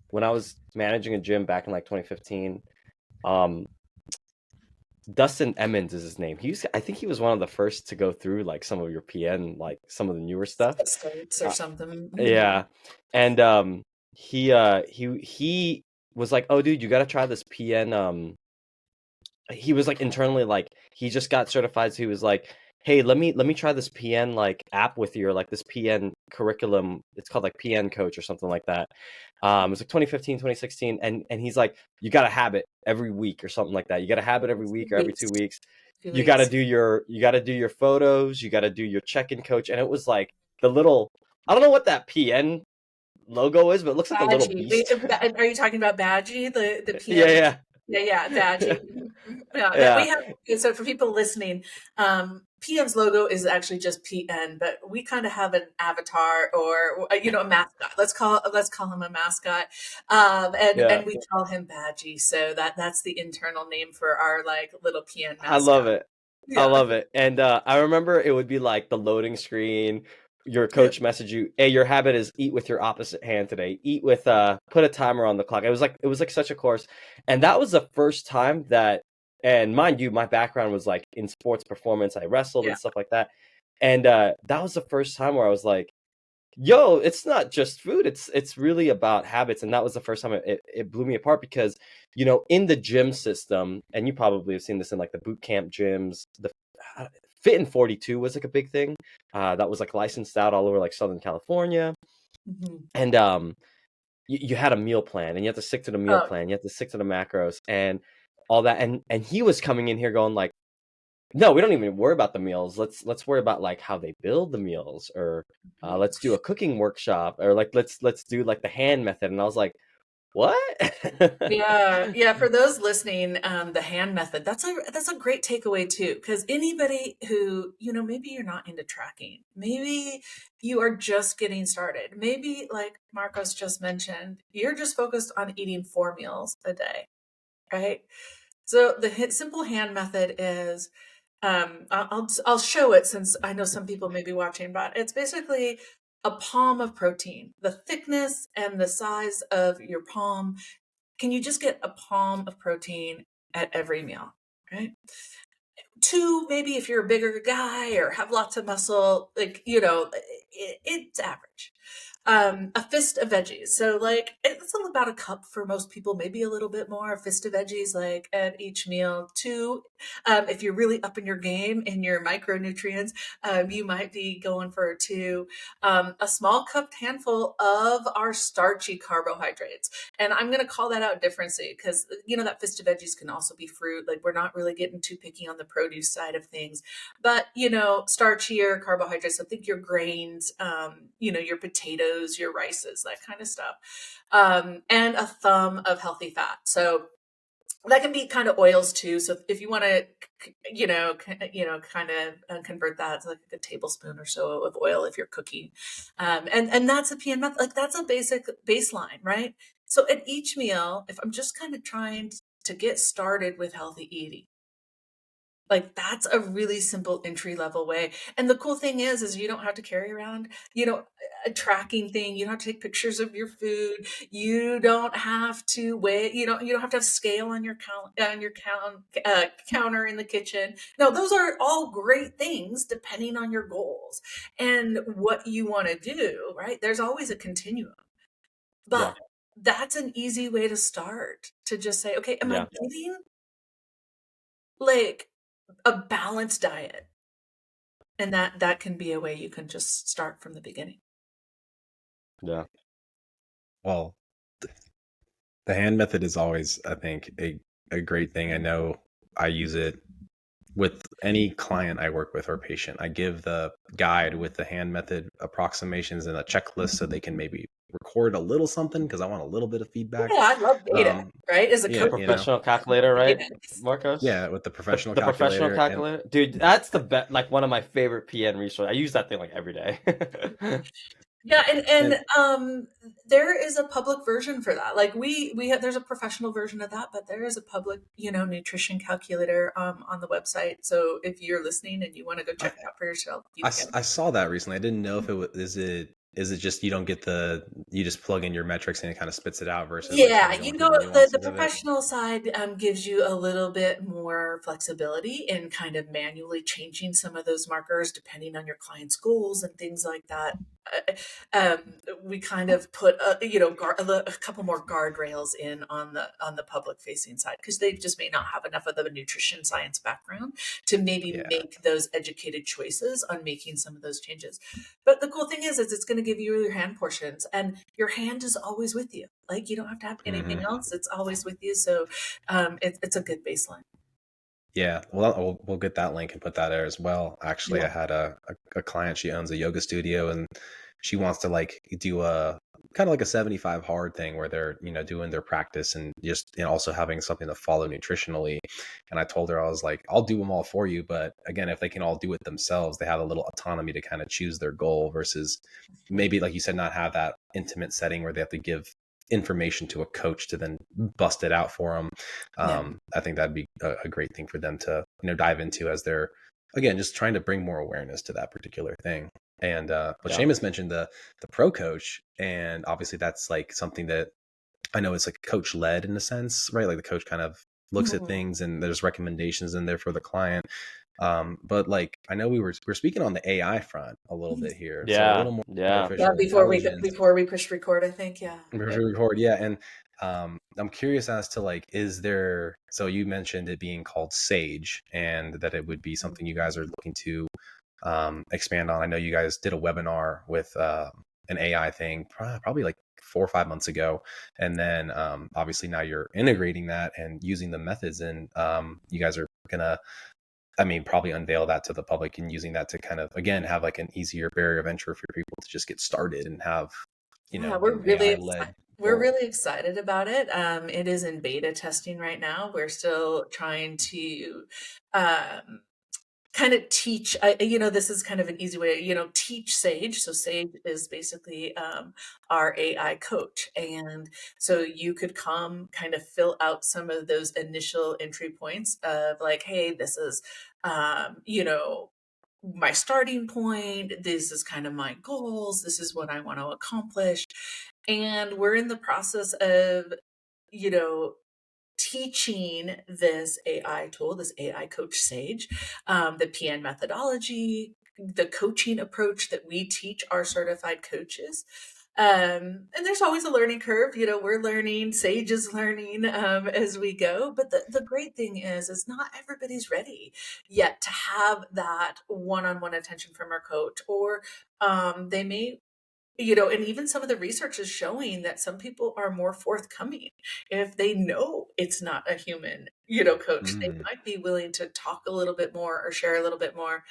when I was managing a gym back in like 2015, Dustin Emmons is his name. I think he was one of the first to go through like some of your PN, like some of the newer stuff. States or something. Yeah. And he was like, "Oh dude, you gotta try this PN." He was like internally, like he just got certified, so he was like, "Hey, let me try this PN like app with you, or like this PN curriculum. It's called like PN Coach or something like that." It was like 2015, 2016, and he's like, "You got to have it every week or something like that. You got to have it every week or every 2 weeks." you got to do your photos, you got to do your check-in coach, and it was like the little, I don't know what that PN logo is, but it looks like a little Badgie. beast. Are you talking about Badgie, the Yeah, PM? yeah. Yeah, Badgie. Yeah, that we Yeah, have. So for people listening, PN's logo is actually just PN, but we kind of have an avatar or a mascot. Let's call him a mascot, yeah. and we call him Badgie. So that's the internal name for our like little PN I love mascot. it. I Yeah. love it. And I remember it would be like the loading screen. Your Yep. coach message you, "Hey, your habit is eat with your opposite hand today. Eat with put a timer on the clock." It was like such a course. And that was the first time that, and mind you, my background was like in sports performance. I wrestled Yeah. and stuff like that. And that was the first time where I was like, yo, it's not just food, it's really about habits. And that was the first time it blew me apart because, in the gym system, and you probably have seen this in like the boot camp gyms, the fit in 42 was like a big thing, that was like licensed out all over like Southern California. Mhm. And you had a meal plan, and you have to stick to the meal Oh, plan, you have to stick to the macros and all that. And he was coming in here going like, no, we don't even worry about the meals. Let's worry about like how they build the meals, or mhm. let's do a cooking workshop, or like let's do like the hand method. And I was like, what? Yeah. For those listening, the hand method, that's a great takeaway too. Because anybody who, maybe you're not into tracking, maybe you are just getting started. Maybe like Marcos just mentioned, you're just focused on eating 4 meals a day, right? So the simple hand method is, I'll show it since I know some people may be watching, but it's basically a palm of protein, the thickness and the size of your palm. Can you just get a palm of protein at every meal, right? 2, maybe if you're a bigger guy or have lots of muscle, like, it's average. A fist of veggies. So like it's about a cup for most people, maybe a little bit more. A fist of veggies like at each meal. 2, if you're really up in your game in your micronutrients, you might be going for 2. A small cupped handful of our starchy carbohydrates. And I'm going to call that out differently because, that fist of veggies can also be fruit. Like we're not really getting too picky on the produce side of things, but, starchier carbohydrates. So think your grains, your potatoes, your rices, that kind of stuff. And a thumb of healthy fat. So that can be kind of oils too. So if you want to, kind of convert that to like a tablespoon or so of oil if you're cooking, and that's a PM method. Like that's a basic baseline, right? So at each meal, if I'm just kind of trying to get started with healthy eating, like that's a really simple entry level way. And the cool thing is you don't have to carry around, a tracking thing. You don't have to take pictures of your food. You don't have to weigh, you don't have to have scale on your counter in the kitchen. No, those are all great things depending on your goals and what you want to do, right? There's always a continuum. Yeah, But that's an easy way to start, to just say, okay, am I yeah, getting like a balanced diet? And that can be a way you can just start from the beginning. yeah, Well, the hand method is always, I think, a great thing. I know I use it with any client I work with or patient. I give the guide with the hand method approximations and a checklist so they can maybe record a little something because I want a little bit of feedback. Yeah, I love data, right? As a the Yeah, coach, professional calculator, right, data. Marcos? yeah, with the The, professional the professional calculator. And calculator, dude, that's the best, like one of my favorite PN resources. I use that thing like every day. Yeah, and and there is a public version for that. Like we have, there's a professional version of that, but there is a public, nutrition calculator on the website. So if you're listening and you want to go I, check it out for yourself, you I, can. I saw that recently. I didn't know if it was, is it just you don't get you just plug in your metrics and it kind of spits it out versus like kind Yeah, of going through the the nuances of it. professional side gives you a little bit more flexibility in kind of manually changing some of those markers depending on your client's goals and things like that. Uh, we kind of put a couple more guardrails in on the public facing side because they just may not have enough of the nutrition science background to maybe Yeah. make those educated choices on making some of those changes. But the cool thing is it's going to give you your hand portions, and your hand is always with you. Like you don't have to have anything Hmm. else; it's always with you. So it's a good baseline. Yeah, well, we'll get that link and put that there as well. Actually, Yeah. I had a client. She owns a yoga studio, and she wants to like do a kind of like a 75 hard thing where they're doing their practice and just also having something to follow nutritionally. And I told her, I was like, I'll do them all for you, but again, if they can all do it themselves, they have a little autonomy to kind of choose their goal versus maybe, like you said, not have that intimate setting where they have to give information to a coach to then bust it out for them. Yeah. I think that'd be a great thing for them to dive into as they're again just trying to bring more awareness to that particular thing. And but Yeah. Seamus mentioned the pro coach, and obviously that's like something that I know it's like coach led in a sense, right? Like the coach kind of looks at Mhm. things and there's recommendations in there for the client. But like I know we're speaking on the AI front a little bit here, so a Yeah. little more Yeah. Yeah, artificial intelligence. before we pushed record, I think, yeah. Record, yeah. And I'm curious as to like, is there, so you mentioned it being called Sage and that it would be something you guys are looking to expand on. I know you guys did a webinar with an AI thing probably like 4 or 5 months ago. And then obviously now you're integrating that and using the methods, and you guys are gonna, I mean, probably unveil that to the public and using that to kind of, again, have like an easier barrier of entry for people to just get started and have, Yeah, an AI led we're really excited about it. It is in beta testing right now. We're still trying to um, kind of teach. This is kind of an easy way. Teach Sage. So Sage is basically our AI coach, and so you could come kind of fill out some of those initial entry points of like, hey, this is, my starting point. This is kind of my goals. This is what I want to accomplish. And we're in the process of, you know, teaching this AI tool, this AI coach Sage, the PN methodology, the coaching approach that we teach our certified coaches. And there's always a learning curve. We're learning, Sage is learning as we go. But the great thing is not everybody's ready yet to have that one-on-one attention from our coach, or they may, and even some of the research is showing that some people are more forthcoming if they know it's not a human, coach. They Mm, might be willing to talk a little bit more or share a little bit more.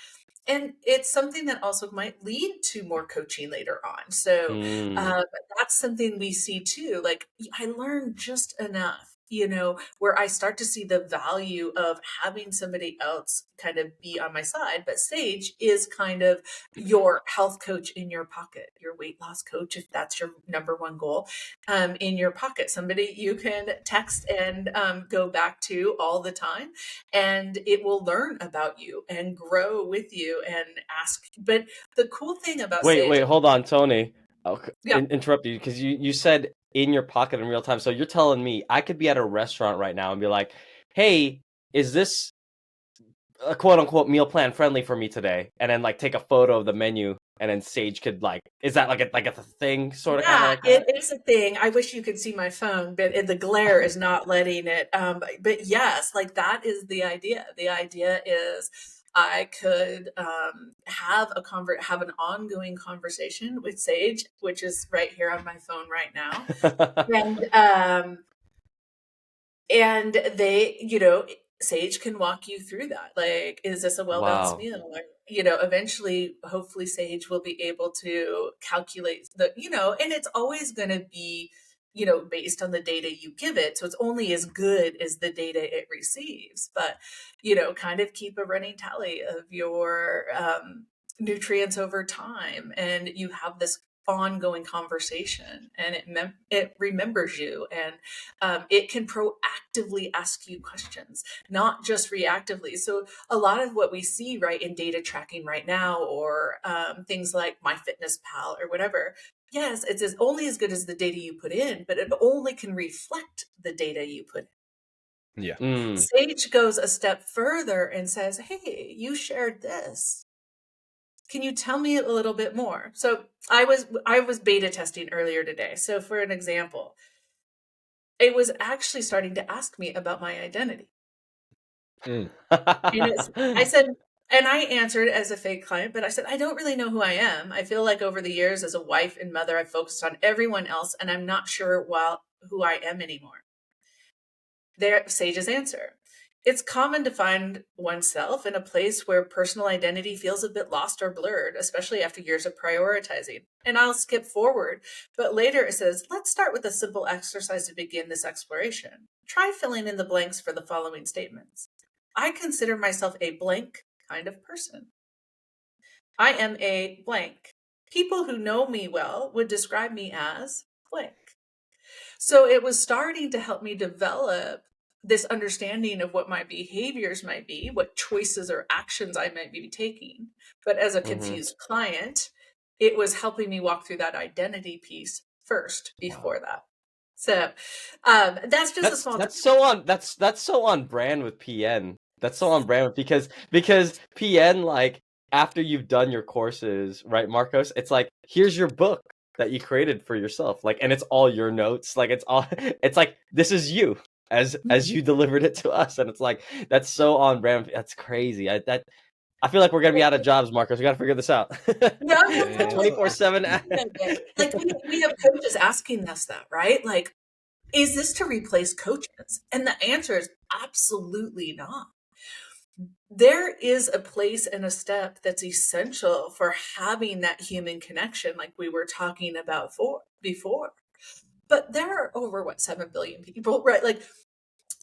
And it's something that also might lead to more coaching later on. So Mm. uh, that's something we see too. Like, I learned just enough, where I start to see the value of having somebody else kind of be on my side. But Sage is kind of your health coach in your pocket, your weight loss coach, if that's your number one goal, in your pocket, somebody you can text and go back to all the time, and it will learn about you and grow with you and ask. But the cool thing about Sage, Wait, hold on, Tony. I'll yeah, interrupt you because you said in your pocket in real time. So you're telling me I could be at a restaurant right now and be like, "Hey, is this a quote unquote meal plan friendly for me today?" And then like take a photo of the menu, and then Sage could like, is that like a thing, sort of, kind of yeah, like it that? is a thing. I wish you could see my phone, but the glare is not letting it. But yes, like that is the idea. The idea is I could have an ongoing conversation with Sage, which is right here on my phone right now, and they, Sage can walk you through that. Like, is this a well-balanced Wow. meal? Or, eventually, hopefully Sage will be able to calculate and it's always going to be, based on the data you give it. So it's only as good as the data it receives, but, kind of keep a running tally of your nutrients over time. And you have this ongoing conversation, and it remembers you, and it can proactively ask you questions, not just reactively. So a lot of what we see right in data tracking right now, or things like MyFitnessPal or whatever, yes, it's only as good as the data you put in, but it only can reflect the data you put in. yeah. Mm. Sage goes a step further and says, hey, you shared this, can you tell me a little bit more? So I was beta testing earlier today. So for an example, it was actually starting to ask me about my identity. Mm, And I said, and I answered as a fake client, but I said, I don't really know who I am. I feel like over the years as a wife and mother, I've focused on everyone else, and I'm not sure who I am anymore. There, Sage's answer. It's common to find oneself in a place where personal identity feels a bit lost or blurred, especially after years of prioritizing. And I'll skip forward, but later it says, let's start with a simple exercise to begin this exploration. Try filling in the blanks for the following statements. I consider myself a blank kind of person. I am a blank. People who know me well would describe me as blank. So it was starting to help me develop this understanding of what my behaviors might be, what choices or actions I might be taking. But as a Mm-hmm. confused client, it was helping me walk through that identity piece first before that. So that's just a small. That's so on brand with PN. That's so on brand with, because PN, like, after you've done your courses, right, Marcos, it's like, here's your book that you created for yourself, like, and it's all your notes, like, it's all, it's like, this is you as you delivered it to us, and it's like, that's so on brand. That's crazy. I feel like we're gonna be out of jobs, Marcos. We gotta figure this out. No, Yeah. 24/7. like we have coaches asking us that, right? Like, is this to replace coaches? And the answer is absolutely not. There is a place and a step that's essential for having that human connection, like we were talking about before. But there are over 7 billion people, right? Like,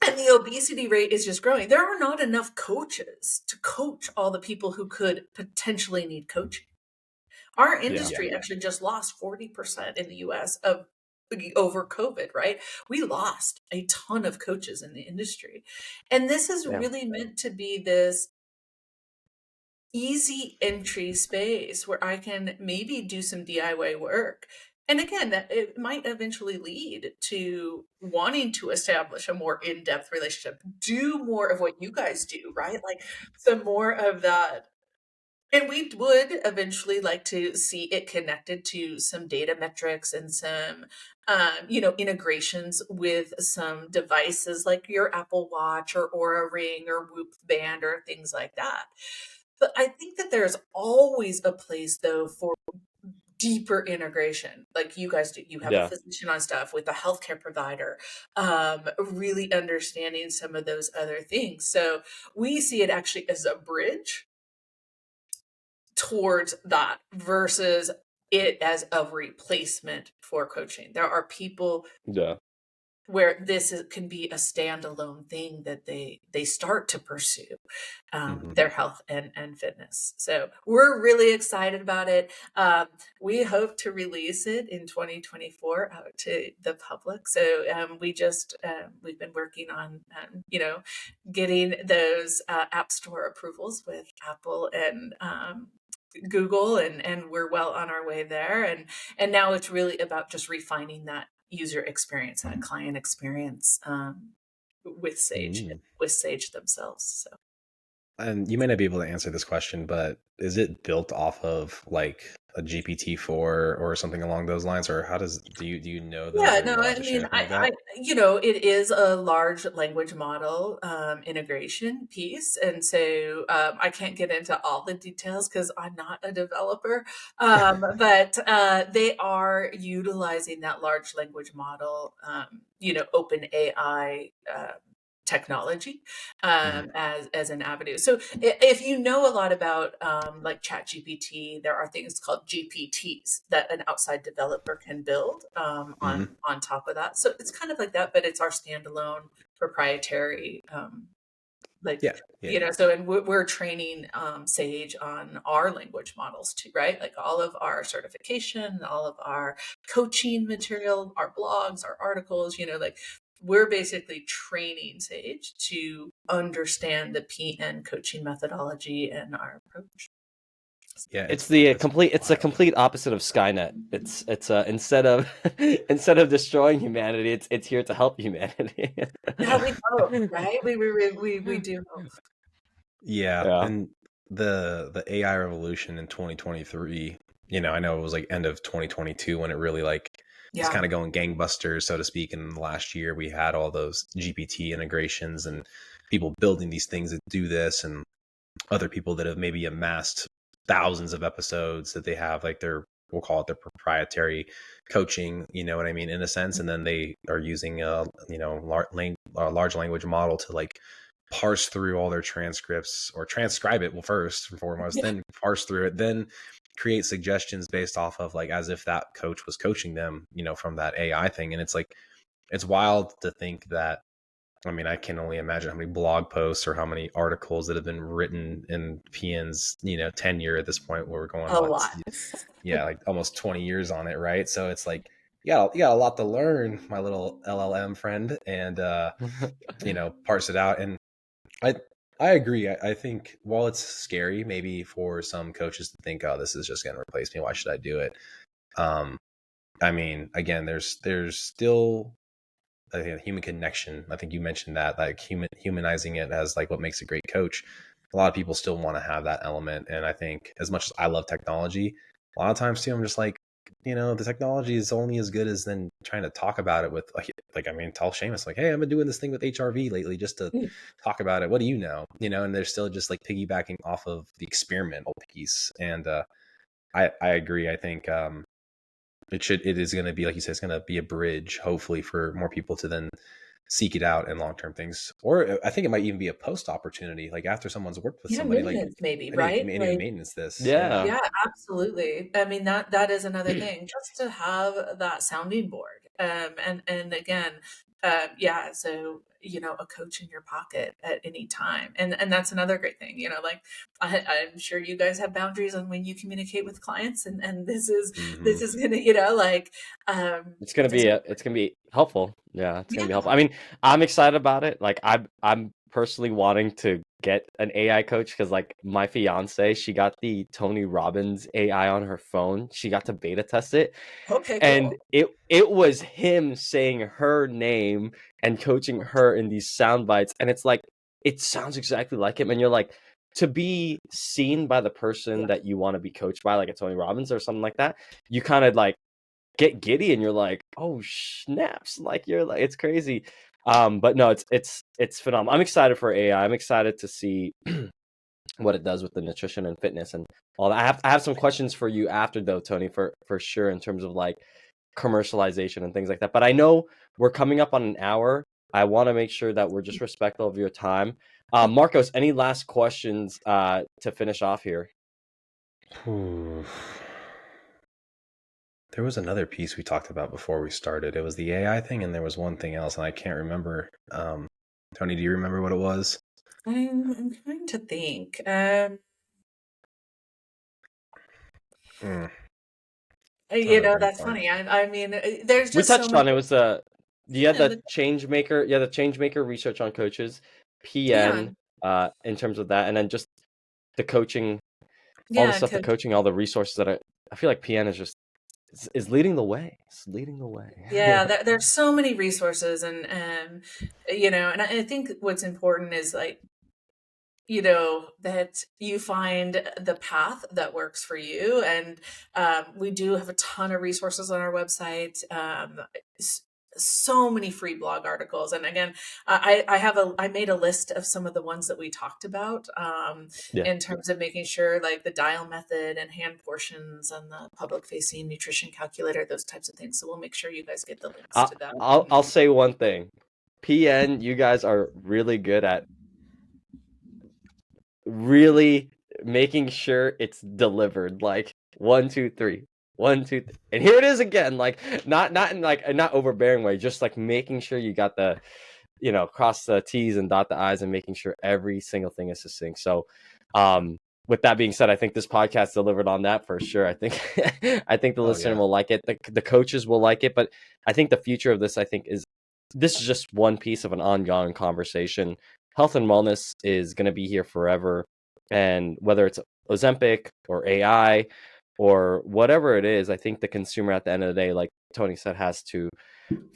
and the obesity rate is just growing. There are not enough coaches to coach all the people who could potentially need coaching. Our industry actually just lost 40% in the US over COVID, right? We lost a ton of coaches in the industry. And this is really meant to be this easy entry space where I can maybe do some DIY work. And again, that it might eventually lead to wanting to establish a more in-depth relationship, do more of what you guys do, right? Like some more of that. And we would eventually like to see it connected to some data metrics and some, integrations with some devices like your Apple Watch or Aura Ring or Whoop Band or things like that. But I think that there's always a place, though, for deeper integration like you guys do. You have a physician on staff with a healthcare provider, really understanding some of those other things. So we see it actually as a bridge towards that versus it as a replacement for coaching. There are people where can be a standalone thing that they start to pursue their health and fitness. So we're really excited about it. We hope to release it in 2024 out to the public. So we've been working on getting those app store approvals with Apple and Google, and we're well on our way there. And now it's really about just refining that user experience, that client experience with Sage themselves. So, and you may not be able to answer this question, but is it built off of like a GPT-4 or something along those lines, or do you know those? yeah, Or no, you're allowed I to share mean, anything like that? it is a large language model integration piece, and so I can't get into all the details because I'm not a developer. But they are utilizing that large language model, open AI technology as an avenue. So if you know a lot about like Chat GPT, there are things called GPTs that an outside developer can build on top of that. So it's kind of like that, but it's our standalone proprietary so, and we're training Sage on our language models too, right? Like all of our certification, all of our coaching material, our blogs, our articles, like we're basically training Sage to understand the PN coaching methodology and our approach. Yeah, it's a complete opposite of Skynet. It's instead of destroying humanity, it's here to help humanity. Yeah, we hope, right? We do hope. Yeah, and the AI revolution in 2023, I know it was like end of 2022 when it really was kind of going gangbusters, so to speak. And in the last year, we had all those GPT integrations and people building these things that do this, and other people that have maybe amassed thousands of episodes that they have we'll call it their proprietary coaching, you know what I mean, in a sense. And then they are using a large language model to parse through all their transcripts, or transcribe it first and foremost, then parse through it, then create suggestions based off of, like, as if that coach was coaching them, from that AI thing. And it's like, it's wild to think that, I mean, I can only imagine how many blog posts or how many articles that have been written in PN's, tenure at this point, where we're going, A lot. yeah, like almost 20 years on it, right? So it's like, you got a lot to learn, my little LLM friend, and parse it out. And I agree. I think, while it's scary maybe for some coaches to think, oh, this is just going to replace me, why should I do it? I mean, again, there's still, I think, a human connection. I think you mentioned that, like, humanizing it as like what makes a great coach. A lot of people still want to have that element. And I think, as much as I love technology, a lot of times too, I'm just like, the technology is only as good as then trying to talk about it with, I mean, tell Seamus, like, hey, I've been doing this thing with HRV lately just to talk about it. What do you know? And they're still just like piggybacking off of the experimental piece. And I agree. I think it is going to be, like you said, it's going to be a bridge, hopefully, for more people to then seek it out in long-term things. Or I think it might even be a post opportunity, like after someone's worked with somebody, like, maintenance maybe, I right? need Like, maintenance this. Yeah. yeah, absolutely. I mean, that is another thing, just to have that sounding board. And again, yeah, so, a coach in your pocket at any time. And that's another great thing, like, I'm sure you guys have boundaries on when you communicate with clients, and this is gonna, like, It's gonna this, be helpful. Yeah, it's gonna be yeah, helpful. I mean, I'm excited about it. Like, I'm personally wanting to get an AI coach, because, like, my fiance, she got the Tony Robbins AI on her phone. She got to beta test it, okay, and cool. it was him saying her name and coaching her in these sound bites, and it's like, it sounds exactly like him. And you're like, to be seen by the person Yeah. that you want to be coached by, like a Tony Robbins or something like that, you kind of like get giddy, and you're like, oh snaps, like, you're like, it's crazy. But no, it's phenomenal. I'm excited for AI. I'm excited to see what it does with the nutrition and fitness and all that. I have some questions for you after, though, Tony, for sure, in terms of like commercialization and things like that. But I know we're coming up on an hour. I want to make sure that we're just respectful of your time. Marcos, any last questions to finish off here? There was another piece we talked about before we started. It was the AI thing, and there was one thing else, and I can't remember. Tony, do you remember what it was? I'm trying to think. Trying to brain That's fart. funny. I mean, there's We just so touched on many. it. Was you had Yeah, the change maker, the change maker research on coaches, yeah, PN, in terms of that, and then just the coaching, all the yeah, stuff, the coaching, all the resources that I feel like PN is just is leading the way. It's leading the way. yeah. There's so many resources, and and I think what's important is, like, that you find the path that works for you. And we do have a ton of resources on our website. So many free blog articles. And again, I made a list of some of the ones that we talked about, Yeah. in terms of making sure, like the dial method and hand portions and the public facing nutrition calculator, those types of things. So we'll make sure you guys get the links to that. I'll say one thing. PN, you guys are really good at really making sure it's delivered. Like, 1, 2, 3, 1, 2, and here it is again. Like, not in like a not overbearing way, just like making sure you got the, cross the T's and dot the I's, and making sure every single thing is succinct. So, with that being said, I think this podcast delivered on that for sure. I think I think the listener will like it. The coaches will like it. But I think the future of this, I think, is this is just one piece of an ongoing conversation. Health and wellness is going to be here forever. And whether it's Ozempic or AI or whatever it is, I think the consumer at the end of the day, like Tony said, has to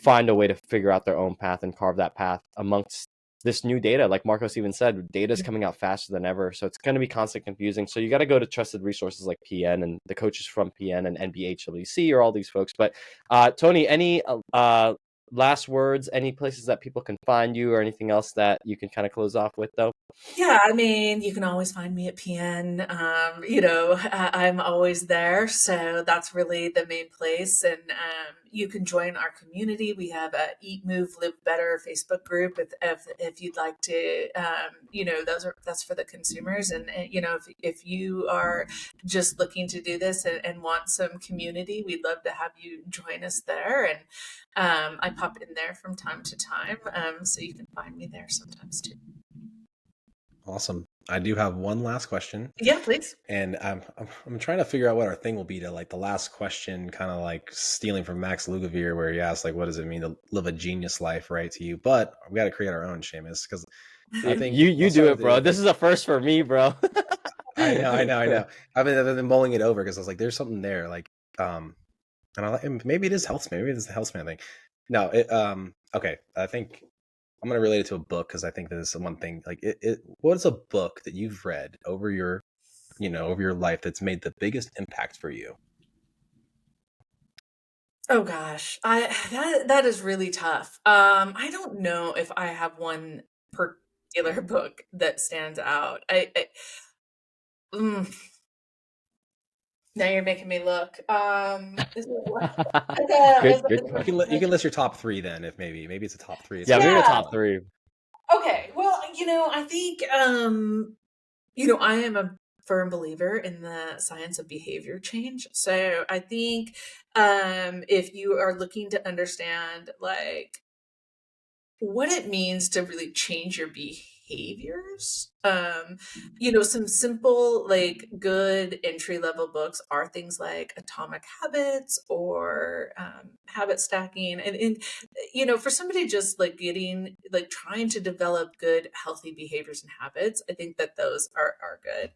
find a way to figure out their own path and carve that path amongst this new data. Like Marcos even said, data is coming out faster than ever. So it's going to be constant confusing. So you got to go to trusted resources like PN and the coaches from PN and NBHWC or all these folks. But Tony, any last words, any places that people can find you or anything else that you can kind of close off with, though? Yeah, I mean, you can always find me at PN. I'm always there, so that's really the main place. And you can join our community. We have a Eat, Move, Live Better Facebook group. If you'd like to, that's for the consumers. And if you are just looking to do this and want some community, we'd love to have you join us there. And I pop in there from time to time, so you can find me there sometimes too. Awesome. I do have one last question. Yeah, please. And I'm trying to figure out what our thing will be to like the last question, kind of like stealing from Max Lugavere, where he asked like, what does it mean to live a genius life, right, to you? But we got to create our own, Seamus, because I think you do it, bro. This is a first for me, bro. I know. I've been mulling it over because I was like, there's something there, like, and maybe it is health. Maybe it is the healthspan thing. No, okay. I think I'm going to relate it to a book because I think that is one thing. Like, what is a book that you've read over your life that's made the biggest impact for you? Oh gosh, that is really tough. I don't know if I have one particular book that stands out. Now you're making me look. Is it Good. You can list your top three then, if maybe it's a top three. Yeah, maybe a top three. Okay, well, I think I am a firm believer in the science of behavior change. So I think if you are looking to understand like what it means to really change your behaviors, some simple like good entry level books are things like Atomic Habits or Habit Stacking, and for somebody just like trying to develop good healthy behaviors and habits, I think that those are good.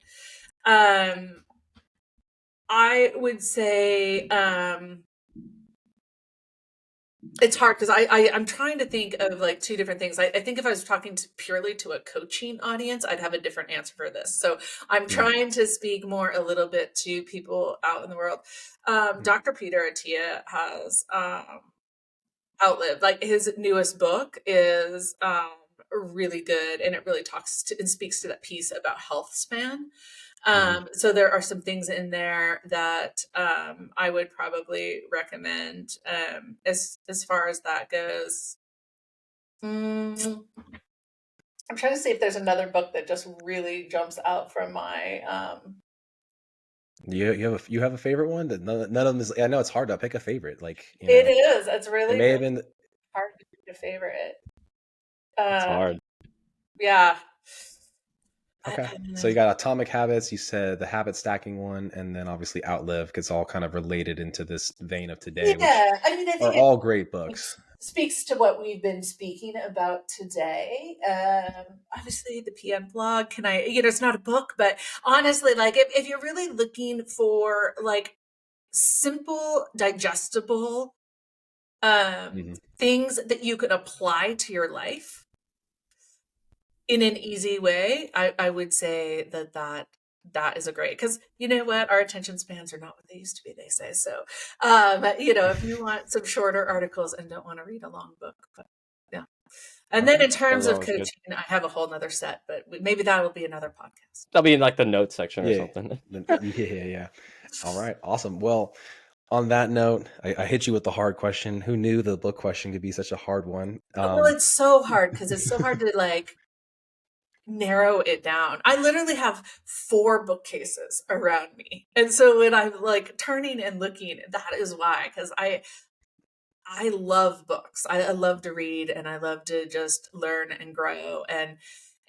I would say it's hard because I'm trying to think of like two different things. I think if I was talking purely to a coaching audience, I'd have a different answer for this. So I'm trying to speak more a little bit to people out in the world. Dr. Peter Attia has outlived. Like his newest book is really good, and it really talks to and speaks to that piece about health span. So there are some things in there that I would probably recommend as far as that goes. I'm trying to see if there's another book that just really jumps out from my. You have a favorite one that none of them is. I know it's hard to pick a favorite. Like it is. It's really it may have been hard to pick a favorite. It's hard. Yeah. Okay. So you got Atomic Habits, you said the habit stacking one, and then obviously Outlive, because it's all kind of related into this vein of today. Yeah, I think are all great books. Speaks to what we've been speaking about today. Obviously the PN blog, it's not a book, but honestly, like if you're really looking for like simple, digestible things that you could apply to your life in an easy way, I would say that is a great, because you know what, our attention spans are not what they used to be, they say. So if you want some shorter articles and don't want to read a long book, but yeah. And then in terms of coaching, I have a whole nother set, but maybe that will be another podcast. That'll be in like the notes section or something. Yeah. All right, awesome. Well, on that note, I hit you with the hard question. Who knew the book question could be such a hard one? Well, it's so hard because it's so hard to like narrow it down. I literally have 4 bookcases around me, and so when I'm like turning and looking, that is why, because I love books. I love to read, and I love to just learn and grow, and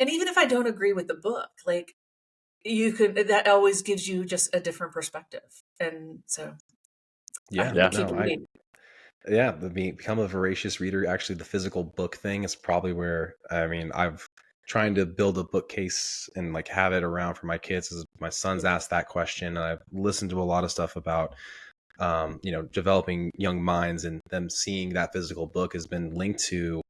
even if I don't agree with the book, like that always gives you just a different perspective. And so become a voracious reader. Actually, the physical book thing is probably where, I've trying to build a bookcase and like have it around for my kids, as my son's asked that question, and I've listened to a lot of stuff about developing young minds, and them seeing that physical book has been linked to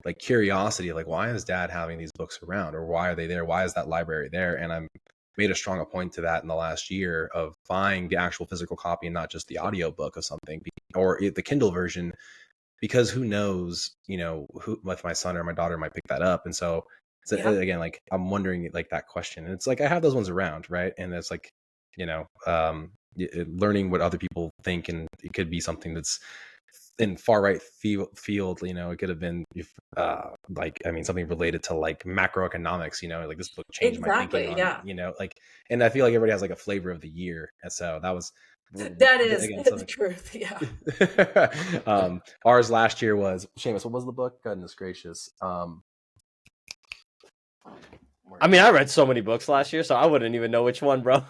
like curiosity, like why is dad having these books around, or why are they there, why is that library there? And I'm made a strong point to that in the last year of buying the actual physical copy and not just the audio book of something, or the Kindle version, because who knows, who, if my son or my daughter might pick that up. And so again, like I'm wondering like that question, and it's like I have those ones around, right? And it's like learning what other people think, and it could be something that's in far right field, you know, it could have been like, I mean, something related to like macroeconomics, you know, like this book changed my thinking Exactly. on, Yeah. you know, like, and I feel like everybody has like a flavor of the year. And so that was, That is again, the something. truth. Yeah. Ours last year was, Seamus, what was the book? Goodness gracious. I mean, I read so many books last year, so I wouldn't even know which one, bro.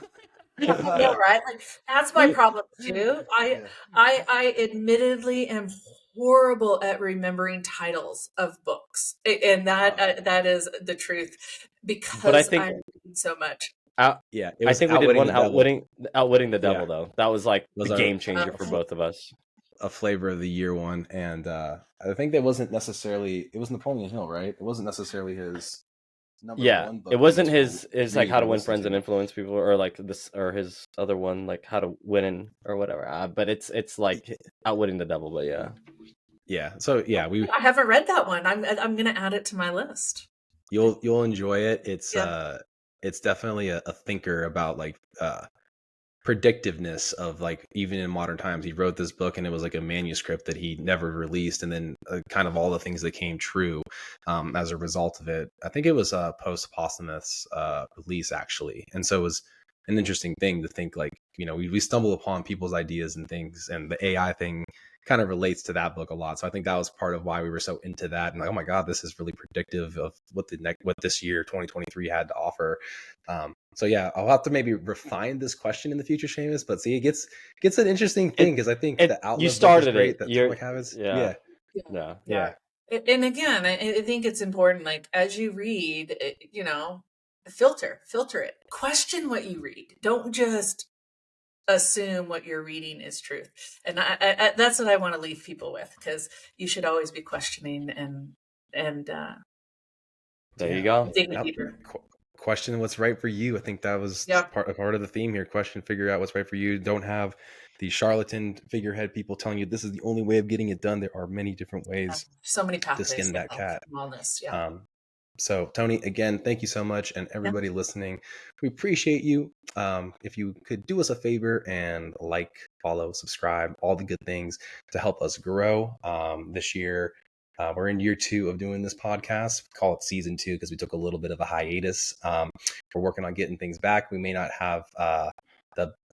I know, right? Like that's my problem too. Yeah. I admittedly am horrible at remembering titles of books, and that is the truth But I because think I'm reading so much. Yeah, it I was think we did Outwitting one the Devil. outwitting the Yeah, devil though. That was like was the game changer for Oh, both of us. a flavor of the year one, and I think that wasn't necessarily, it was Napoleon Hill, right? It wasn't necessarily his number Yeah, one it book wasn't that you his like read how or to win listen friends and to. influence people, or like this, or his other one like how to win and or whatever. But it's like outwitting the devil. But yeah, Yeah, so yeah, I haven't read that one. I'm gonna add it to my list. you'll enjoy it. Yeah. It's definitely a thinker about like predictiveness of like, even in modern times, he wrote this book and it was like a manuscript that he never released, and then kind of all the things that came true as a result of it. I think it was a post-posthumous release actually, and so it was an interesting thing to think like, you know, we stumble upon people's ideas and things, and the AI thing kind of relates to that book a lot. So I think that was part of why we were so into that, and like, oh my god, this is really predictive of what what this year 2023 had to offer. So yeah, I'll have to maybe refine this question in the future, Seamus. But see, it gets an interesting thing, because I think the you Outlive book is started great. it. That You're Atomic Habits, yeah, yeah, yeah. Yeah. And again, I think it's important, like as you read, you know, filter it. Question what you read. Don't just assume what you're reading is truth. And that's what I want to leave people with, because you should always be questioning and There you yeah. go. digging Yep. deeper. Question what's right for you. I think that was Yeah. part of the theme here. Question, figure out what's right for you. Don't have the charlatan figurehead people telling you this is the only way of getting it done. There are many different ways So many to pathways skin to that health cat. and wellness. Yeah. So Toni, again, thank you so much, and Yeah. everybody listening, we appreciate you. If you could do us a favor and like, follow, subscribe, all the good things to help us grow. This year, we're in year 2 of doing this podcast. We call it season 2 because we took a little bit of a hiatus. We're working on getting things back. We may not have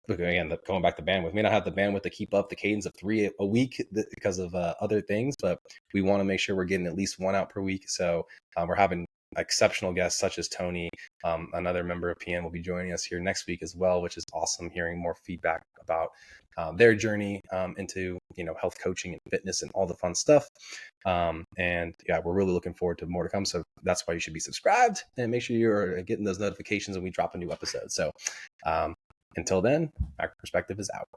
going back to bandwidth, may not have the bandwidth to keep up the cadence of 3 a week because of other things, but we want to make sure we're getting at least 1 out per week. So we're having exceptional guests such as Toni. Another member of PN will be joining us here next week as well, which is awesome, hearing more feedback about their journey into, you know, health coaching and fitness and all the fun stuff. And yeah, we're really looking forward to more to come. So that's why you should be subscribed and make sure you're getting those notifications when we drop a new episode. So until then, Macro Perspective is out.